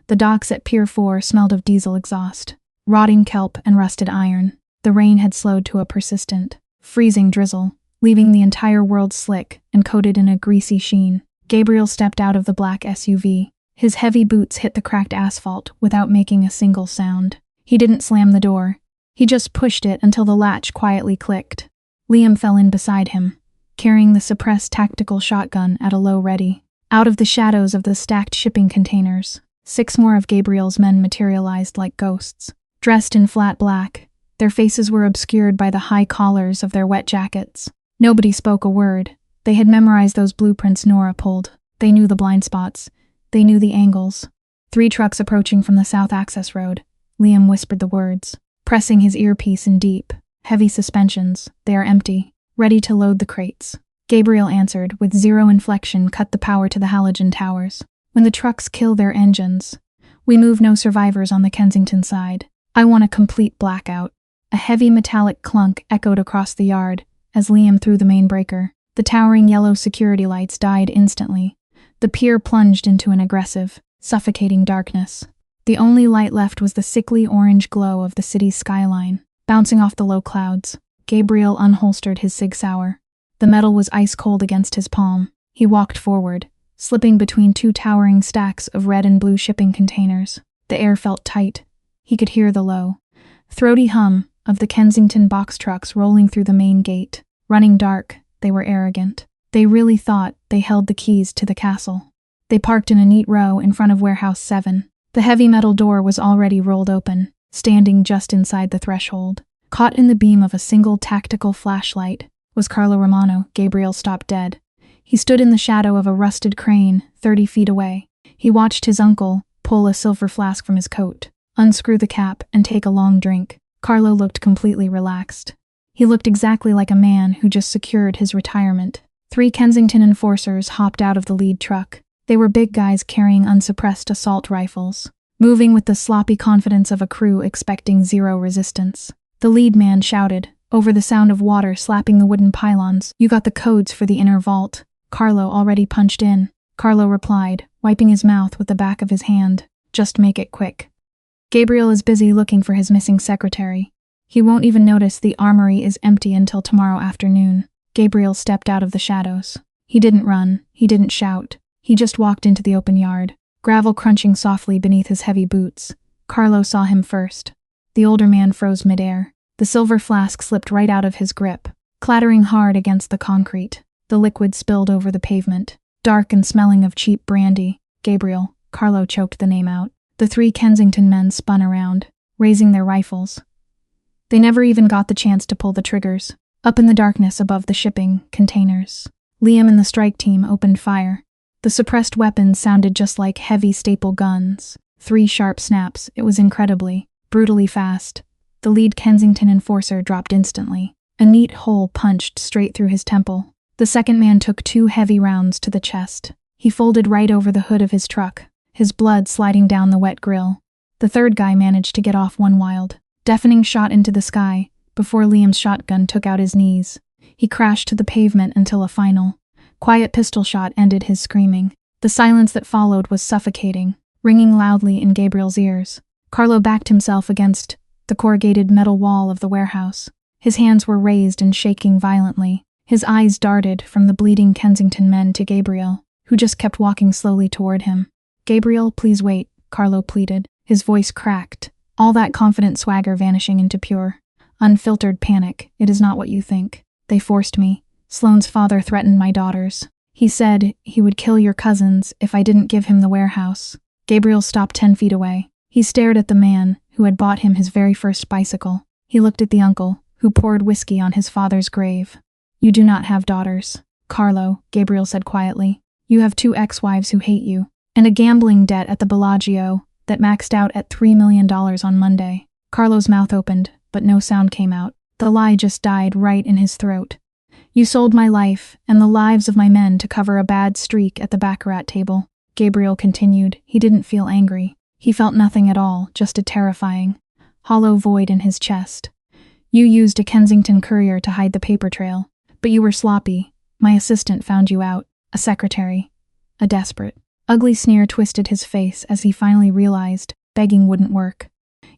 The docks at Pier 4 smelled of diesel exhaust, rotting kelp and rusted iron. The rain had slowed to a persistent, freezing drizzle, leaving the entire world slick and coated in a greasy sheen. Gabriel stepped out of the black SUV. His heavy boots hit the cracked asphalt without making a single sound. He didn't slam the door. He just pushed it until the latch quietly clicked. Liam fell in beside him, carrying the suppressed tactical shotgun at a low ready. Out of the shadows of the stacked shipping containers, 6 more of Gabriel's men materialized like ghosts. Dressed in flat black, their faces were obscured by the high collars of their wet jackets. Nobody spoke a word. They had memorized those blueprints Nora pulled. They knew the blind spots. They knew the angles. 3 trucks approaching from the South Access Road. Liam whispered the words, pressing his earpiece in deep, heavy suspensions. They are empty, ready to load the crates. Gabriel answered, with zero inflection, cut the power to the halogen towers. When the trucks kill their engines, we move no survivors on the Kensington side. I want a complete blackout. A heavy metallic clunk echoed across the yard as Liam threw the main breaker. The towering yellow security lights died instantly. The pier plunged into an aggressive, suffocating darkness. The only light left was the sickly orange glow of the city's skyline. Bouncing off the low clouds, Gabriel unholstered his Sig Sauer. The metal was ice-cold against his palm. He walked forward, slipping between two towering stacks of red and blue shipping containers. The air felt tight. He could hear the low, throaty hum of the Kensington box trucks rolling through the main gate. Running dark, they were arrogant. They really thought they held the keys to the castle. They parked in a neat row in front of Warehouse 7. The heavy metal door was already rolled open, standing just inside the threshold. Caught in the beam of a single tactical flashlight was Carlo Romano. Gabriel stopped dead. He stood in the shadow of a rusted crane 30 feet away. He watched his uncle pull a silver flask from his coat, unscrew the cap, and take a long drink. Carlo looked completely relaxed. He looked exactly like a man who just secured his retirement. 3 Kensington enforcers hopped out of the lead truck. They were big guys carrying unsuppressed assault rifles, moving with the sloppy confidence of a crew expecting zero resistance. The lead man shouted, over the sound of water slapping the wooden pylons, "You got the codes for the inner vault." Carlo already punched in. Carlo replied, wiping his mouth with the back of his hand, "Just make it quick." Gabriel is busy looking for his missing secretary. He won't even notice the armory is empty until tomorrow afternoon. Gabriel stepped out of the shadows. He didn't run. He didn't shout. He just walked into the open yard, gravel crunching softly beneath his heavy boots. Carlo saw him first. The older man froze midair. The silver flask slipped right out of his grip, clattering hard against the concrete. The liquid spilled over the pavement, dark and smelling of cheap brandy. "Gabriel," Carlo choked the name out. The 3 Kensington men spun around, raising their rifles. They never even got the chance to pull the triggers. Up in the darkness above the shipping containers, Liam and the strike team opened fire. The suppressed weapons sounded just like heavy staple guns. 3 sharp snaps. It was incredibly, brutally fast. The lead Kensington enforcer dropped instantly. A neat hole punched straight through his temple. The second man took 2 heavy rounds to the chest. He folded right over the hood of his truck, his blood sliding down the wet grill. The third guy managed to get off one wild, deafening shot into the sky before Liam's shotgun took out his knees. He crashed to the pavement until a final, quiet pistol shot ended his screaming. The silence that followed was suffocating, ringing loudly in Gabriel's ears. Carlo backed himself against the corrugated metal wall of the warehouse. His hands were raised and shaking violently. His eyes darted from the bleeding Kensington men to Gabriel, who just kept walking slowly toward him. "Gabriel, please wait," Carlo pleaded. His voice cracked, all that confident swagger vanishing into pure, unfiltered panic. "It is not what you think. They forced me. Sloane's father threatened my daughters. He said he would kill your cousins if I didn't give him the warehouse." Gabriel stopped 10 feet away. He stared at the man who had bought him his very first bicycle. He looked at the uncle, who poured whiskey on his father's grave. "You do not have daughters, Carlo," Gabriel said quietly. "You have 2 ex-wives who hate you, and a gambling debt at the Bellagio that maxed out at $3 million on Monday." Carlo's mouth opened, but no sound came out. The lie just died right in his throat. "You sold my life and the lives of my men to cover a bad streak at the baccarat table," Gabriel continued. He didn't feel angry. He felt nothing at all, just a terrifying, hollow void in his chest. "You used a Kensington courier to hide the paper trail, but you were sloppy. My assistant found you out. A secretary. A desperate." Ugly sneer twisted his face as he finally realized begging wouldn't work.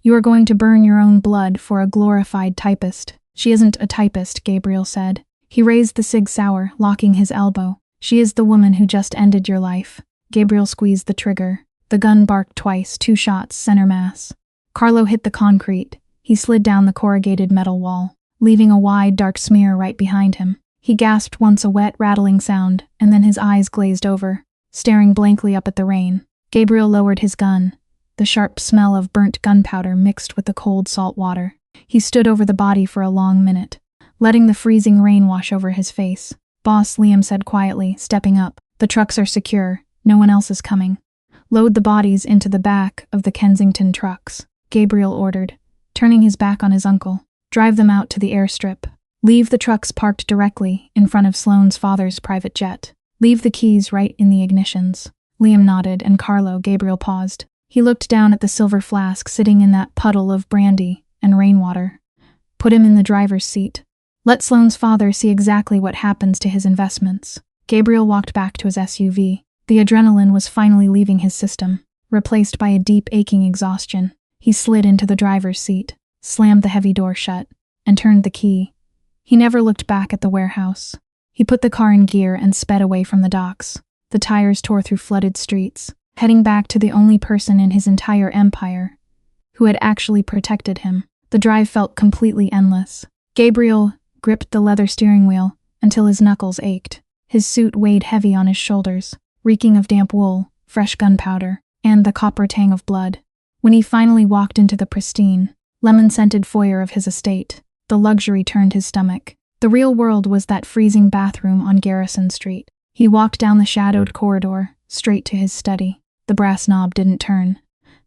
"You are going to burn your own blood for a glorified typist." "She isn't a typist," Gabriel said. He raised the Sig Sauer, locking his elbow. "She is the woman who just ended your life." Gabriel squeezed the trigger. The gun barked twice, 2 shots, center mass. Carlo hit the concrete. He slid down the corrugated metal wall, leaving a wide, dark smear right behind him. He gasped once, a wet, rattling sound, and then his eyes glazed over, staring blankly up at the rain. Gabriel lowered his gun. The sharp smell of burnt gunpowder mixed with the cold salt water. He stood over the body for a long minute, letting the freezing rain wash over his face. "Boss," Liam said quietly, stepping up. "The trucks are secure. No one else is coming. Load the bodies into the back of the Kensington trucks," Gabriel ordered, turning his back on his uncle. "Drive them out to the airstrip. Leave the trucks parked directly in front of Sloane's father's private jet. Leave the keys right in the ignitions." Liam nodded, and Gabriel paused. He looked down at the silver flask sitting in that puddle of brandy and rainwater. "Put him in the driver's seat. Let Sloane's father see exactly what happens to his investments." Gabriel walked back to his SUV. The adrenaline was finally leaving his system, replaced by a deep aching exhaustion. He slid into the driver's seat, slammed the heavy door shut, and turned the key. He never looked back at the warehouse. He put the car in gear and sped away from the docks. The tires tore through flooded streets, heading back to the only person in his entire empire who had actually protected him. The drive felt completely endless. Gabriel gripped the leather steering wheel until his knuckles ached. His suit weighed heavy on his shoulders, reeking of damp wool, fresh gunpowder, and the copper tang of blood. When he finally walked into the pristine, lemon-scented foyer of his estate, the luxury turned his stomach. The real world was that freezing bathroom on Garrison Street. He walked down the shadowed corridor, straight to his study. The brass knob didn't turn.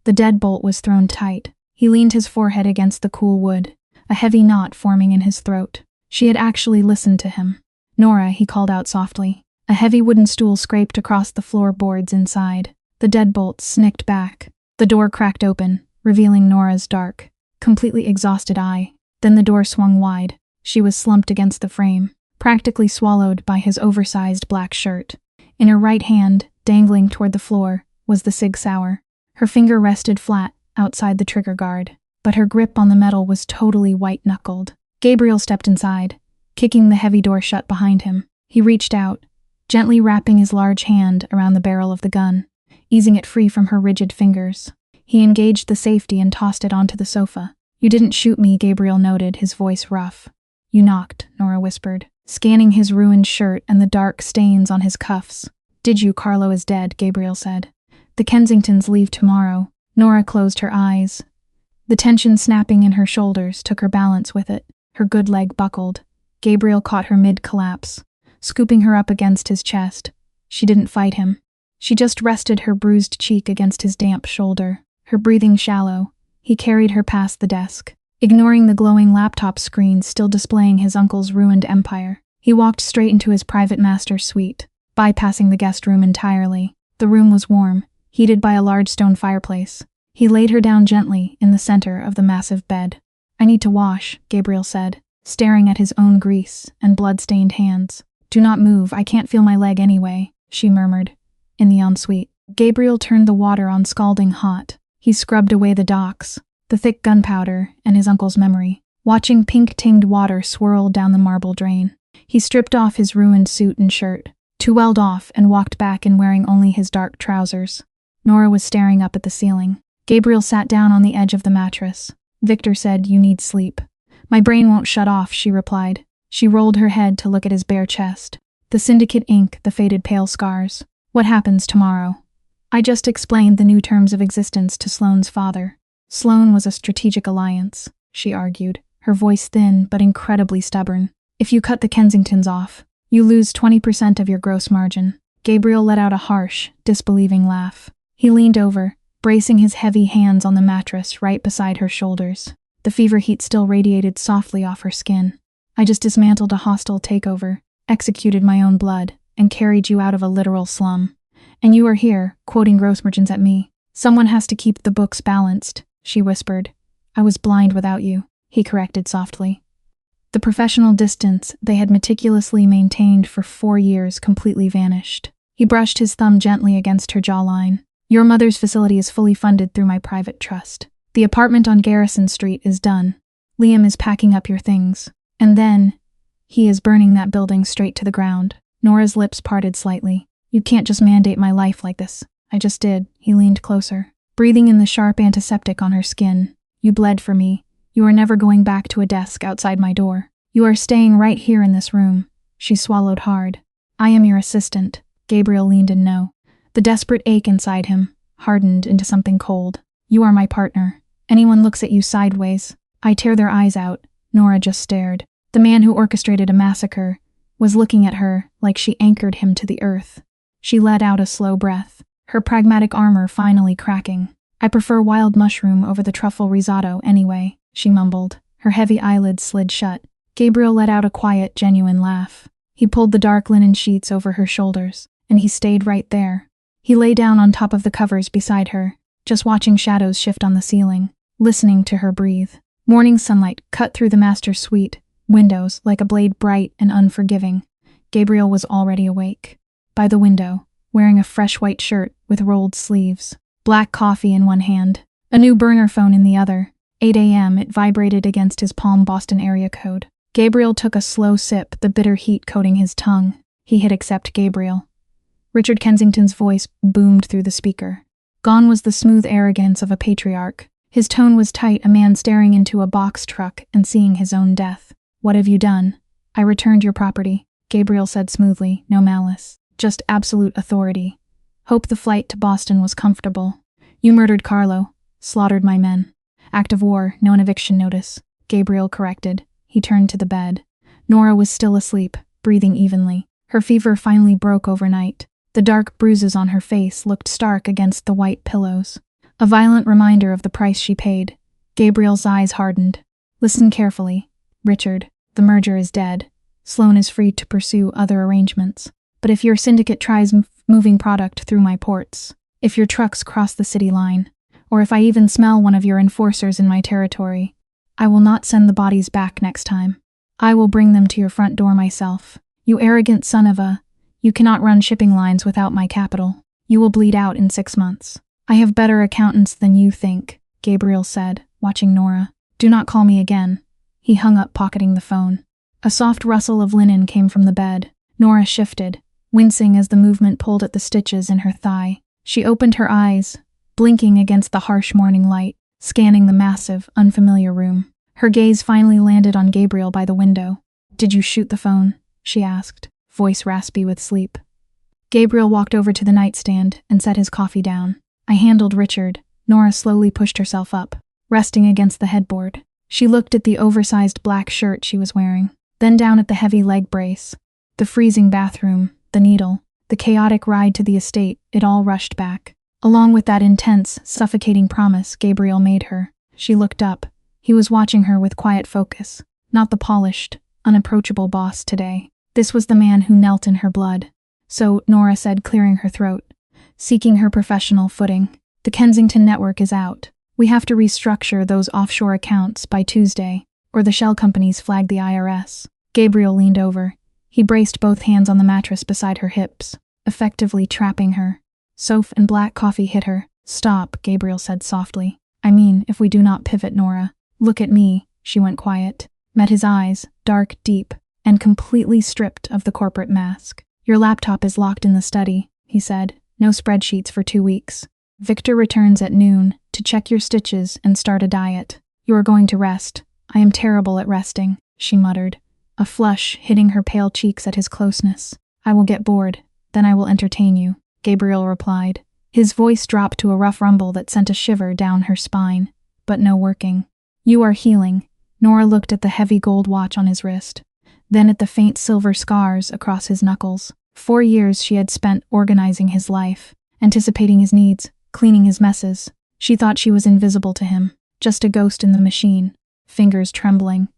The deadbolt was thrown tight. He leaned his forehead against the cool wood, a heavy knot forming in his throat. She had actually listened to him. "Nora," he called out softly. A heavy wooden stool scraped across the floorboards inside. The deadbolt snicked back. The door cracked open, revealing Nora's dark, completely exhausted eye. Then the door swung wide. She was slumped against the frame, practically swallowed by his oversized black shirt. In her right hand, dangling toward the floor, was the Sig Sauer. Her finger rested flat outside the trigger guard, but her grip on the metal was totally white-knuckled. Gabriel stepped inside, kicking the heavy door shut behind him. He reached out, gently wrapping his large hand around the barrel of the gun, easing it free from her rigid fingers. He engaged the safety and tossed it onto the sofa. "You didn't shoot me," Gabriel noted, his voice rough. "You knocked," Nora whispered, scanning his ruined shirt and the dark stains on his cuffs. "Did you? Carlo is dead," Gabriel said. "The Kensingtons leave tomorrow." Nora closed her eyes. The tension snapping in her shoulders took her balance with it. Her good leg buckled. Gabriel caught her mid-collapse, scooping her up against his chest. She didn't fight him. She just rested her bruised cheek against his damp shoulder. Her breathing shallow, he carried her past the desk, ignoring the glowing laptop screen still displaying his uncle's ruined empire. He walked straight into his private master's suite, bypassing the guest room entirely. The room was warm, heated by a large stone fireplace. He laid her down gently in the center of the massive bed. "I need to wash," Gabriel said, staring at his own grease and blood-stained hands. "Do not move, I can't feel my leg anyway," she murmured, in the ensuite. Gabriel turned the water on scalding hot. He scrubbed away the docks, the thick gunpowder, and his uncle's memory, watching pink-tinged water swirl down the marble drain. He stripped off his ruined suit and shirt, too welled off, and walked back in wearing only his dark trousers. Nora was staring up at the ceiling. Gabriel sat down on the edge of the mattress. "Victor said you need sleep." "My brain won't shut off," she replied. She rolled her head to look at his bare chest. The syndicate ink, the faded pale scars. "What happens tomorrow?" "I just explained the new terms of existence to Sloane's father." Sloane was a strategic alliance, she argued, her voice thin but incredibly stubborn. "If you cut the Kensingtons off, you lose 20% of your gross margin." Gabriel let out a harsh, disbelieving laugh. He leaned over, bracing his heavy hands on the mattress right beside her shoulders. The fever heat still radiated softly off her skin. "I just dismantled a hostile takeover, executed my own blood, and carried you out of a literal slum. And you are here, quoting gross margins at me. Someone has to keep the books balanced," she whispered. "I was blind without you," he corrected softly. The professional distance they had meticulously maintained for 4 years completely vanished. He brushed his thumb gently against her jawline. "Your mother's facility is fully funded through my private trust. The apartment on Garrison Street is done. Liam is packing up your things. And then, he is burning that building straight to the ground." Nora's lips parted slightly. "You can't just mandate my life like this." "I just did." He leaned closer, breathing in the sharp antiseptic on her skin. "You bled for me. You are never going back to a desk outside my door. You are staying right here in this room." She swallowed hard. "I am your assistant." Gabriel leaned in no. The desperate ache inside him hardened into something cold. "You are my partner. Anyone looks at you sideways, I tear their eyes out." Nora just stared. The man who orchestrated a massacre was looking at her like she anchored him to the earth. She let out a slow breath, her pragmatic armor finally cracking. "I prefer wild mushroom over the truffle risotto anyway," she mumbled. Her heavy eyelids slid shut. Gabriel let out a quiet, genuine laugh. He pulled the dark linen sheets over her shoulders, and he stayed right there. He lay down on top of the covers beside her, just watching shadows shift on the ceiling, listening to her breathe. Morning sunlight cut through the master's suite, windows like a blade bright and unforgiving. Gabriel was already awake. By the window, wearing a fresh white shirt with rolled sleeves, black coffee in one hand, a new burner phone in the other. 8 a.m. It vibrated against his palm. Boston area code. Gabriel took a slow sip, the bitter heat coating his tongue. He hit accept. Gabriel. Richard Kensington's voice boomed through the speaker. Gone was the smooth arrogance of a patriarch. His tone was tight, a man staring into a box truck and seeing his own death. What have you done? I returned your property, Gabriel said smoothly, no malice. Just absolute authority. Hope the flight to Boston was comfortable. You murdered Carlo. Slaughtered my men. Act of war, no eviction notice. Gabriel corrected. He turned to the bed. Nora was still asleep, breathing evenly. Her fever finally broke overnight. The dark bruises on her face looked stark against the white pillows. A violent reminder of the price she paid. Gabriel's eyes hardened. Listen carefully. Richard, the merger is dead. Sloan is free to pursue other arrangements. But if your syndicate tries moving product through my ports, if your trucks cross the city line, or if I even smell one of your enforcers in my territory, I will not send the bodies back next time. I will bring them to your front door myself. You arrogant son of a... You cannot run shipping lines without my capital. You will bleed out in 6 months. I have better accountants than you think, Gabriel said, watching Nora. Do not call me again. He hung up, pocketing the phone. A soft rustle of linen came from the bed. Nora shifted, wincing as the movement pulled at the stitches in her thigh. She opened her eyes, blinking against the harsh morning light, scanning the massive, unfamiliar room. Her gaze finally landed on Gabriel by the window. Did you shoot the phone? She asked, voice raspy with sleep. Gabriel walked over to the nightstand and set his coffee down. I handled Richard. Nora slowly pushed herself up, resting against the headboard. She looked at the oversized black shirt she was wearing, then down at the heavy leg brace, the freezing bathroom, the needle, the chaotic ride to the estate. It all rushed back. Along with that intense, suffocating promise Gabriel made her. She looked up. He was watching her with quiet focus. Not the polished, unapproachable boss today. This was the man who knelt in her blood. So, Nora said, clearing her throat, seeking her professional footing. The Kensington network is out. We have to restructure those offshore accounts by Tuesday, or the shell companies flag the IRS. Gabriel leaned over. He braced both hands on the mattress beside her hips, effectively trapping her. Soph and black coffee hit her. Stop, Gabriel said softly. I mean, if we do not pivot, Nora. Look at me. She went quiet, met his eyes, dark, deep, and completely stripped of the corporate mask. Your laptop is locked in the study, he said. No spreadsheets for 2 weeks. Victor returns at noon to check your stitches and start a diet. You are going to rest. I am terrible at resting, she muttered, a flush hitting her pale cheeks at his closeness. I will get bored, then I will entertain you, Gabriel replied. His voice dropped to a rough rumble that sent a shiver down her spine, but no working. You are healing. Nora looked at the heavy gold watch on his wrist, then at the faint silver scars across his knuckles. 4 years she had spent organizing his life, anticipating his needs, cleaning his messes. She thought she was invisible to him, just a ghost in the machine, fingers trembling.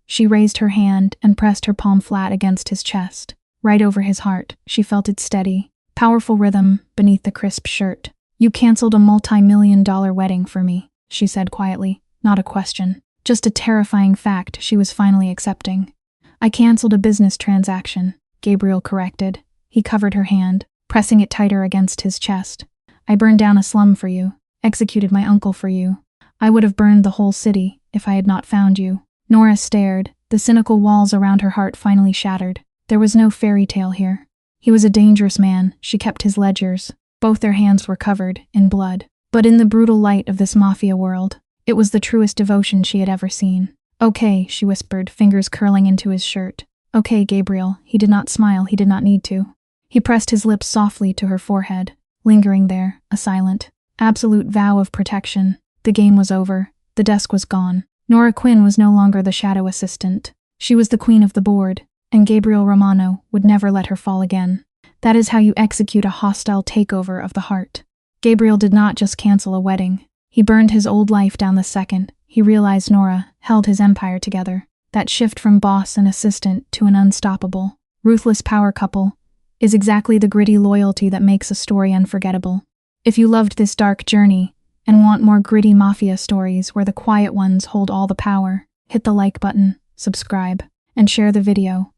She raised her hand and pressed her palm flat against his chest, right over his heart. She felt its steady, powerful rhythm beneath the crisp shirt. You canceled a multi-million-dollar wedding for me, she said quietly. Not a question, just a terrifying fact she was finally accepting. I canceled a business transaction, Gabriel corrected. He covered her hand, pressing it tighter against his chest. I burned down a slum for you, executed my uncle for you. I would have burned the whole city if I had not found you. Nora stared, the cynical walls around her heart finally shattered. There was no fairy tale here. He was a dangerous man. She kept his ledgers. Both their hands were covered in blood. But in the brutal light of this Mafia world, it was the truest devotion she had ever seen. Okay, she whispered, fingers curling into his shirt. Okay, Gabriel. He did not smile. He did not need to. He pressed his lips softly to her forehead, lingering there, a silent, absolute vow of protection. The game was over. The desk was gone. Nora Quinn was no longer the shadow assistant. She was the queen of the board, and Gabriel Romano would never let her fall again. That is how you execute a hostile takeover of the heart. Gabriel did not just cancel a wedding. He burned his old life down the second he realized Nora held his empire together. That shift from boss and assistant to an unstoppable, ruthless power couple is exactly the gritty loyalty that makes a story unforgettable. If you loved this dark journey and want more gritty Mafia stories where the quiet ones hold all the power, hit the like button, subscribe, and share the video.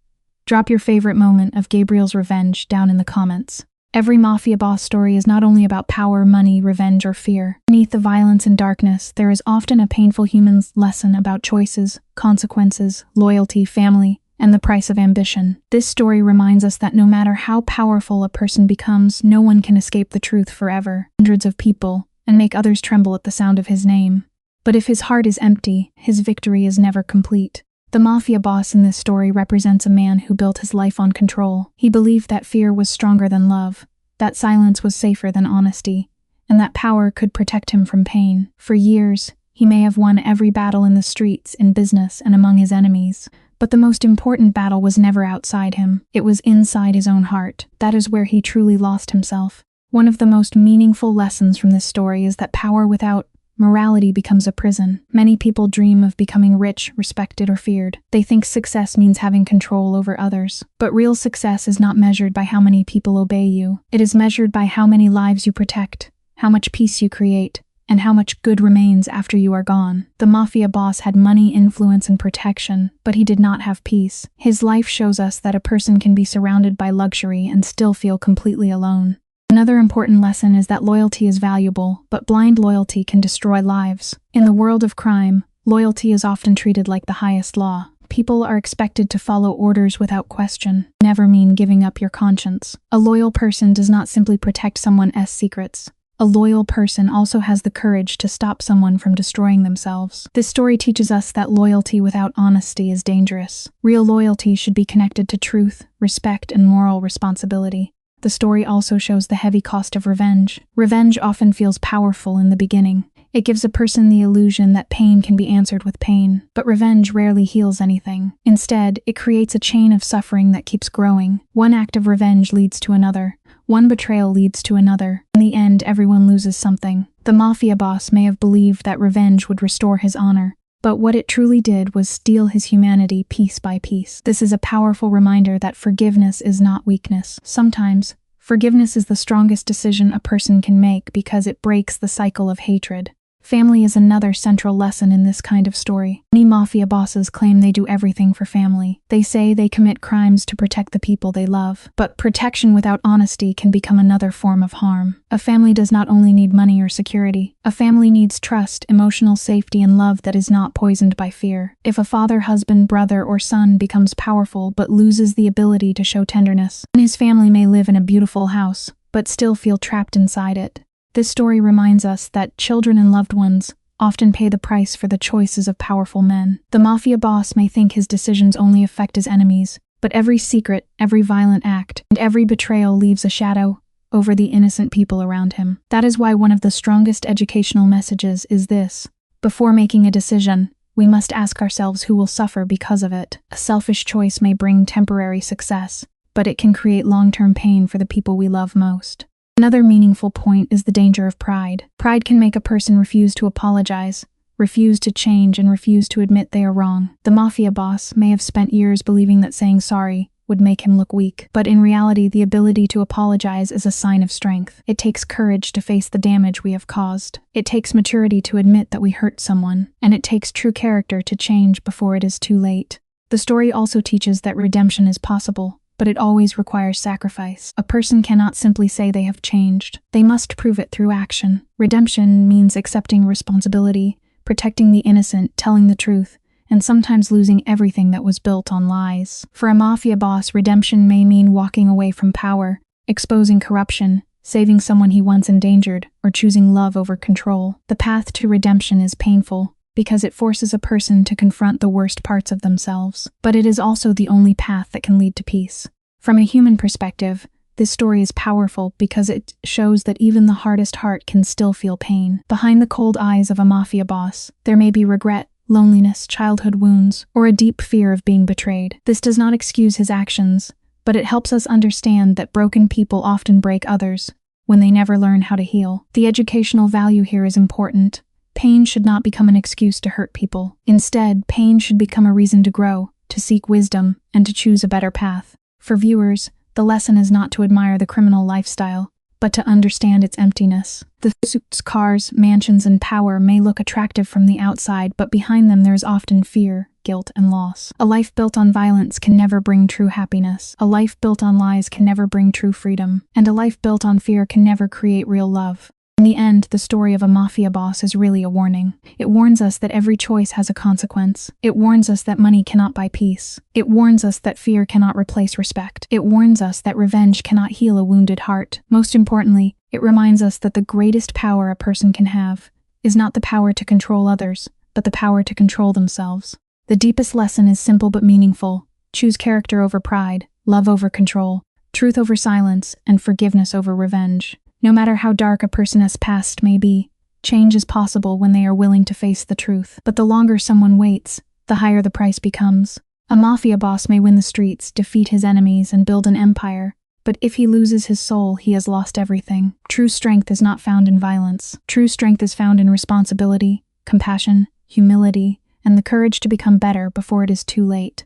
Drop your favorite moment of Gabriel's revenge down in the comments. Every mafia boss story is not only about power, money, revenge, or fear. Beneath the violence and darkness, there is often a painful human lesson about choices, consequences, loyalty, family, and the price of ambition. This story reminds us that no matter how powerful a person becomes, no one can escape the truth forever. Hundreds of people, and make others tremble at the sound of his name. But if his heart is empty, his victory is never complete. The mafia boss in this story represents a man who built his life on control. He believed that fear was stronger than love, that silence was safer than honesty, and that power could protect him from pain. For years, he may have won every battle in the streets, in business, and among his enemies. But the most important battle was never outside him. It was inside his own heart. That is where he truly lost himself. One of the most meaningful lessons from this story is that power without morality becomes a prison. Many people dream of becoming rich, respected, or feared. They think success means having control over others. But real success is not measured by how many people obey you. It is measured by how many lives you protect, how much peace you create, and how much good remains after you are gone. The mafia boss had money, influence, and protection, but he did not have peace. His life shows us that a person can be surrounded by luxury and still feel completely alone. Another important lesson is that loyalty is valuable, but blind loyalty can destroy lives. In the world of crime, loyalty is often treated like the highest law. People are expected to follow orders without question. Never mean giving up your conscience. A loyal person does not simply protect someone's secrets. A loyal person also has the courage to stop someone from destroying themselves. This story teaches us that loyalty without honesty is dangerous. Real loyalty should be connected to truth, respect, and moral responsibility. The story also shows the heavy cost of revenge. Revenge often feels powerful in the beginning. It gives a person the illusion that pain can be answered with pain, but revenge rarely heals anything. Instead, it creates a chain of suffering that keeps growing. One act of revenge leads to another. One betrayal leads to another. In the end, everyone loses something. The mafia boss may have believed that revenge would restore his honor, but what it truly did was steal his humanity piece by piece. This is a powerful reminder that forgiveness is not weakness. Sometimes, forgiveness is the strongest decision a person can make because it breaks the cycle of hatred. Family is another central lesson in this kind of story. Many mafia bosses claim they do everything for family. They say they commit crimes to protect the people they love. But protection without honesty can become another form of harm. A family does not only need money or security. A family needs trust, emotional safety, and love that is not poisoned by fear. If a father, husband, brother, or son becomes powerful but loses the ability to show tenderness, then his family may live in a beautiful house, but still feel trapped inside it. This story reminds us that children and loved ones often pay the price for the choices of powerful men. The mafia boss may think his decisions only affect his enemies, but every secret, every violent act, and every betrayal leaves a shadow over the innocent people around him. That is why one of the strongest educational messages is this: before making a decision, we must ask ourselves who will suffer because of it. A selfish choice may bring temporary success, but it can create long-term pain for the people we love most. Another meaningful point is the danger of pride. Pride can make a person refuse to apologize, refuse to change, and refuse to admit they are wrong. The mafia boss may have spent years believing that saying sorry would make him look weak, but in reality, the ability to apologize is a sign of strength. It takes courage to face the damage we have caused. It takes maturity to admit that we hurt someone, and it takes true character to change before it is too late. The story also teaches that redemption is possible, but it always requires sacrifice. A person cannot simply say they have changed. They must prove it through action. Redemption means accepting responsibility, protecting the innocent, telling the truth, and sometimes losing everything that was built on lies. For a mafia boss, redemption may mean walking away from power, exposing corruption, saving someone he once endangered, or choosing love over control. The path to redemption is painful, because it forces a person to confront the worst parts of themselves. But it is also the only path that can lead to peace. From a human perspective, this story is powerful because it shows that even the hardest heart can still feel pain. Behind the cold eyes of a mafia boss, there may be regret, loneliness, childhood wounds, or a deep fear of being betrayed. This does not excuse his actions, but it helps us understand that broken people often break others when they never learn how to heal. The educational value here is important. Pain should not become an excuse to hurt people. Instead, pain should become a reason to grow, to seek wisdom, and to choose a better path. For viewers, the lesson is not to admire the criminal lifestyle, but to understand its emptiness. The suits, cars, mansions, and power may look attractive from the outside, but behind them there is often fear, guilt, and loss. A life built on violence can never bring true happiness. A life built on lies can never bring true freedom. And a life built on fear can never create real love. In the end, the story of a mafia boss is really a warning. It warns us that every choice has a consequence. It warns us that money cannot buy peace. It warns us that fear cannot replace respect. It warns us that revenge cannot heal a wounded heart. Most importantly, it reminds us that the greatest power a person can have is not the power to control others, but the power to control themselves. The deepest lesson is simple but meaningful. Choose character over pride, love over control, truth over silence, and forgiveness over revenge. No matter how dark a person's past may be, change is possible when they are willing to face the truth. But the longer someone waits, the higher the price becomes. A mafia boss may win the streets, defeat his enemies, and build an empire, but if he loses his soul, he has lost everything. True strength is not found in violence. True strength is found in responsibility, compassion, humility, and the courage to become better before it is too late.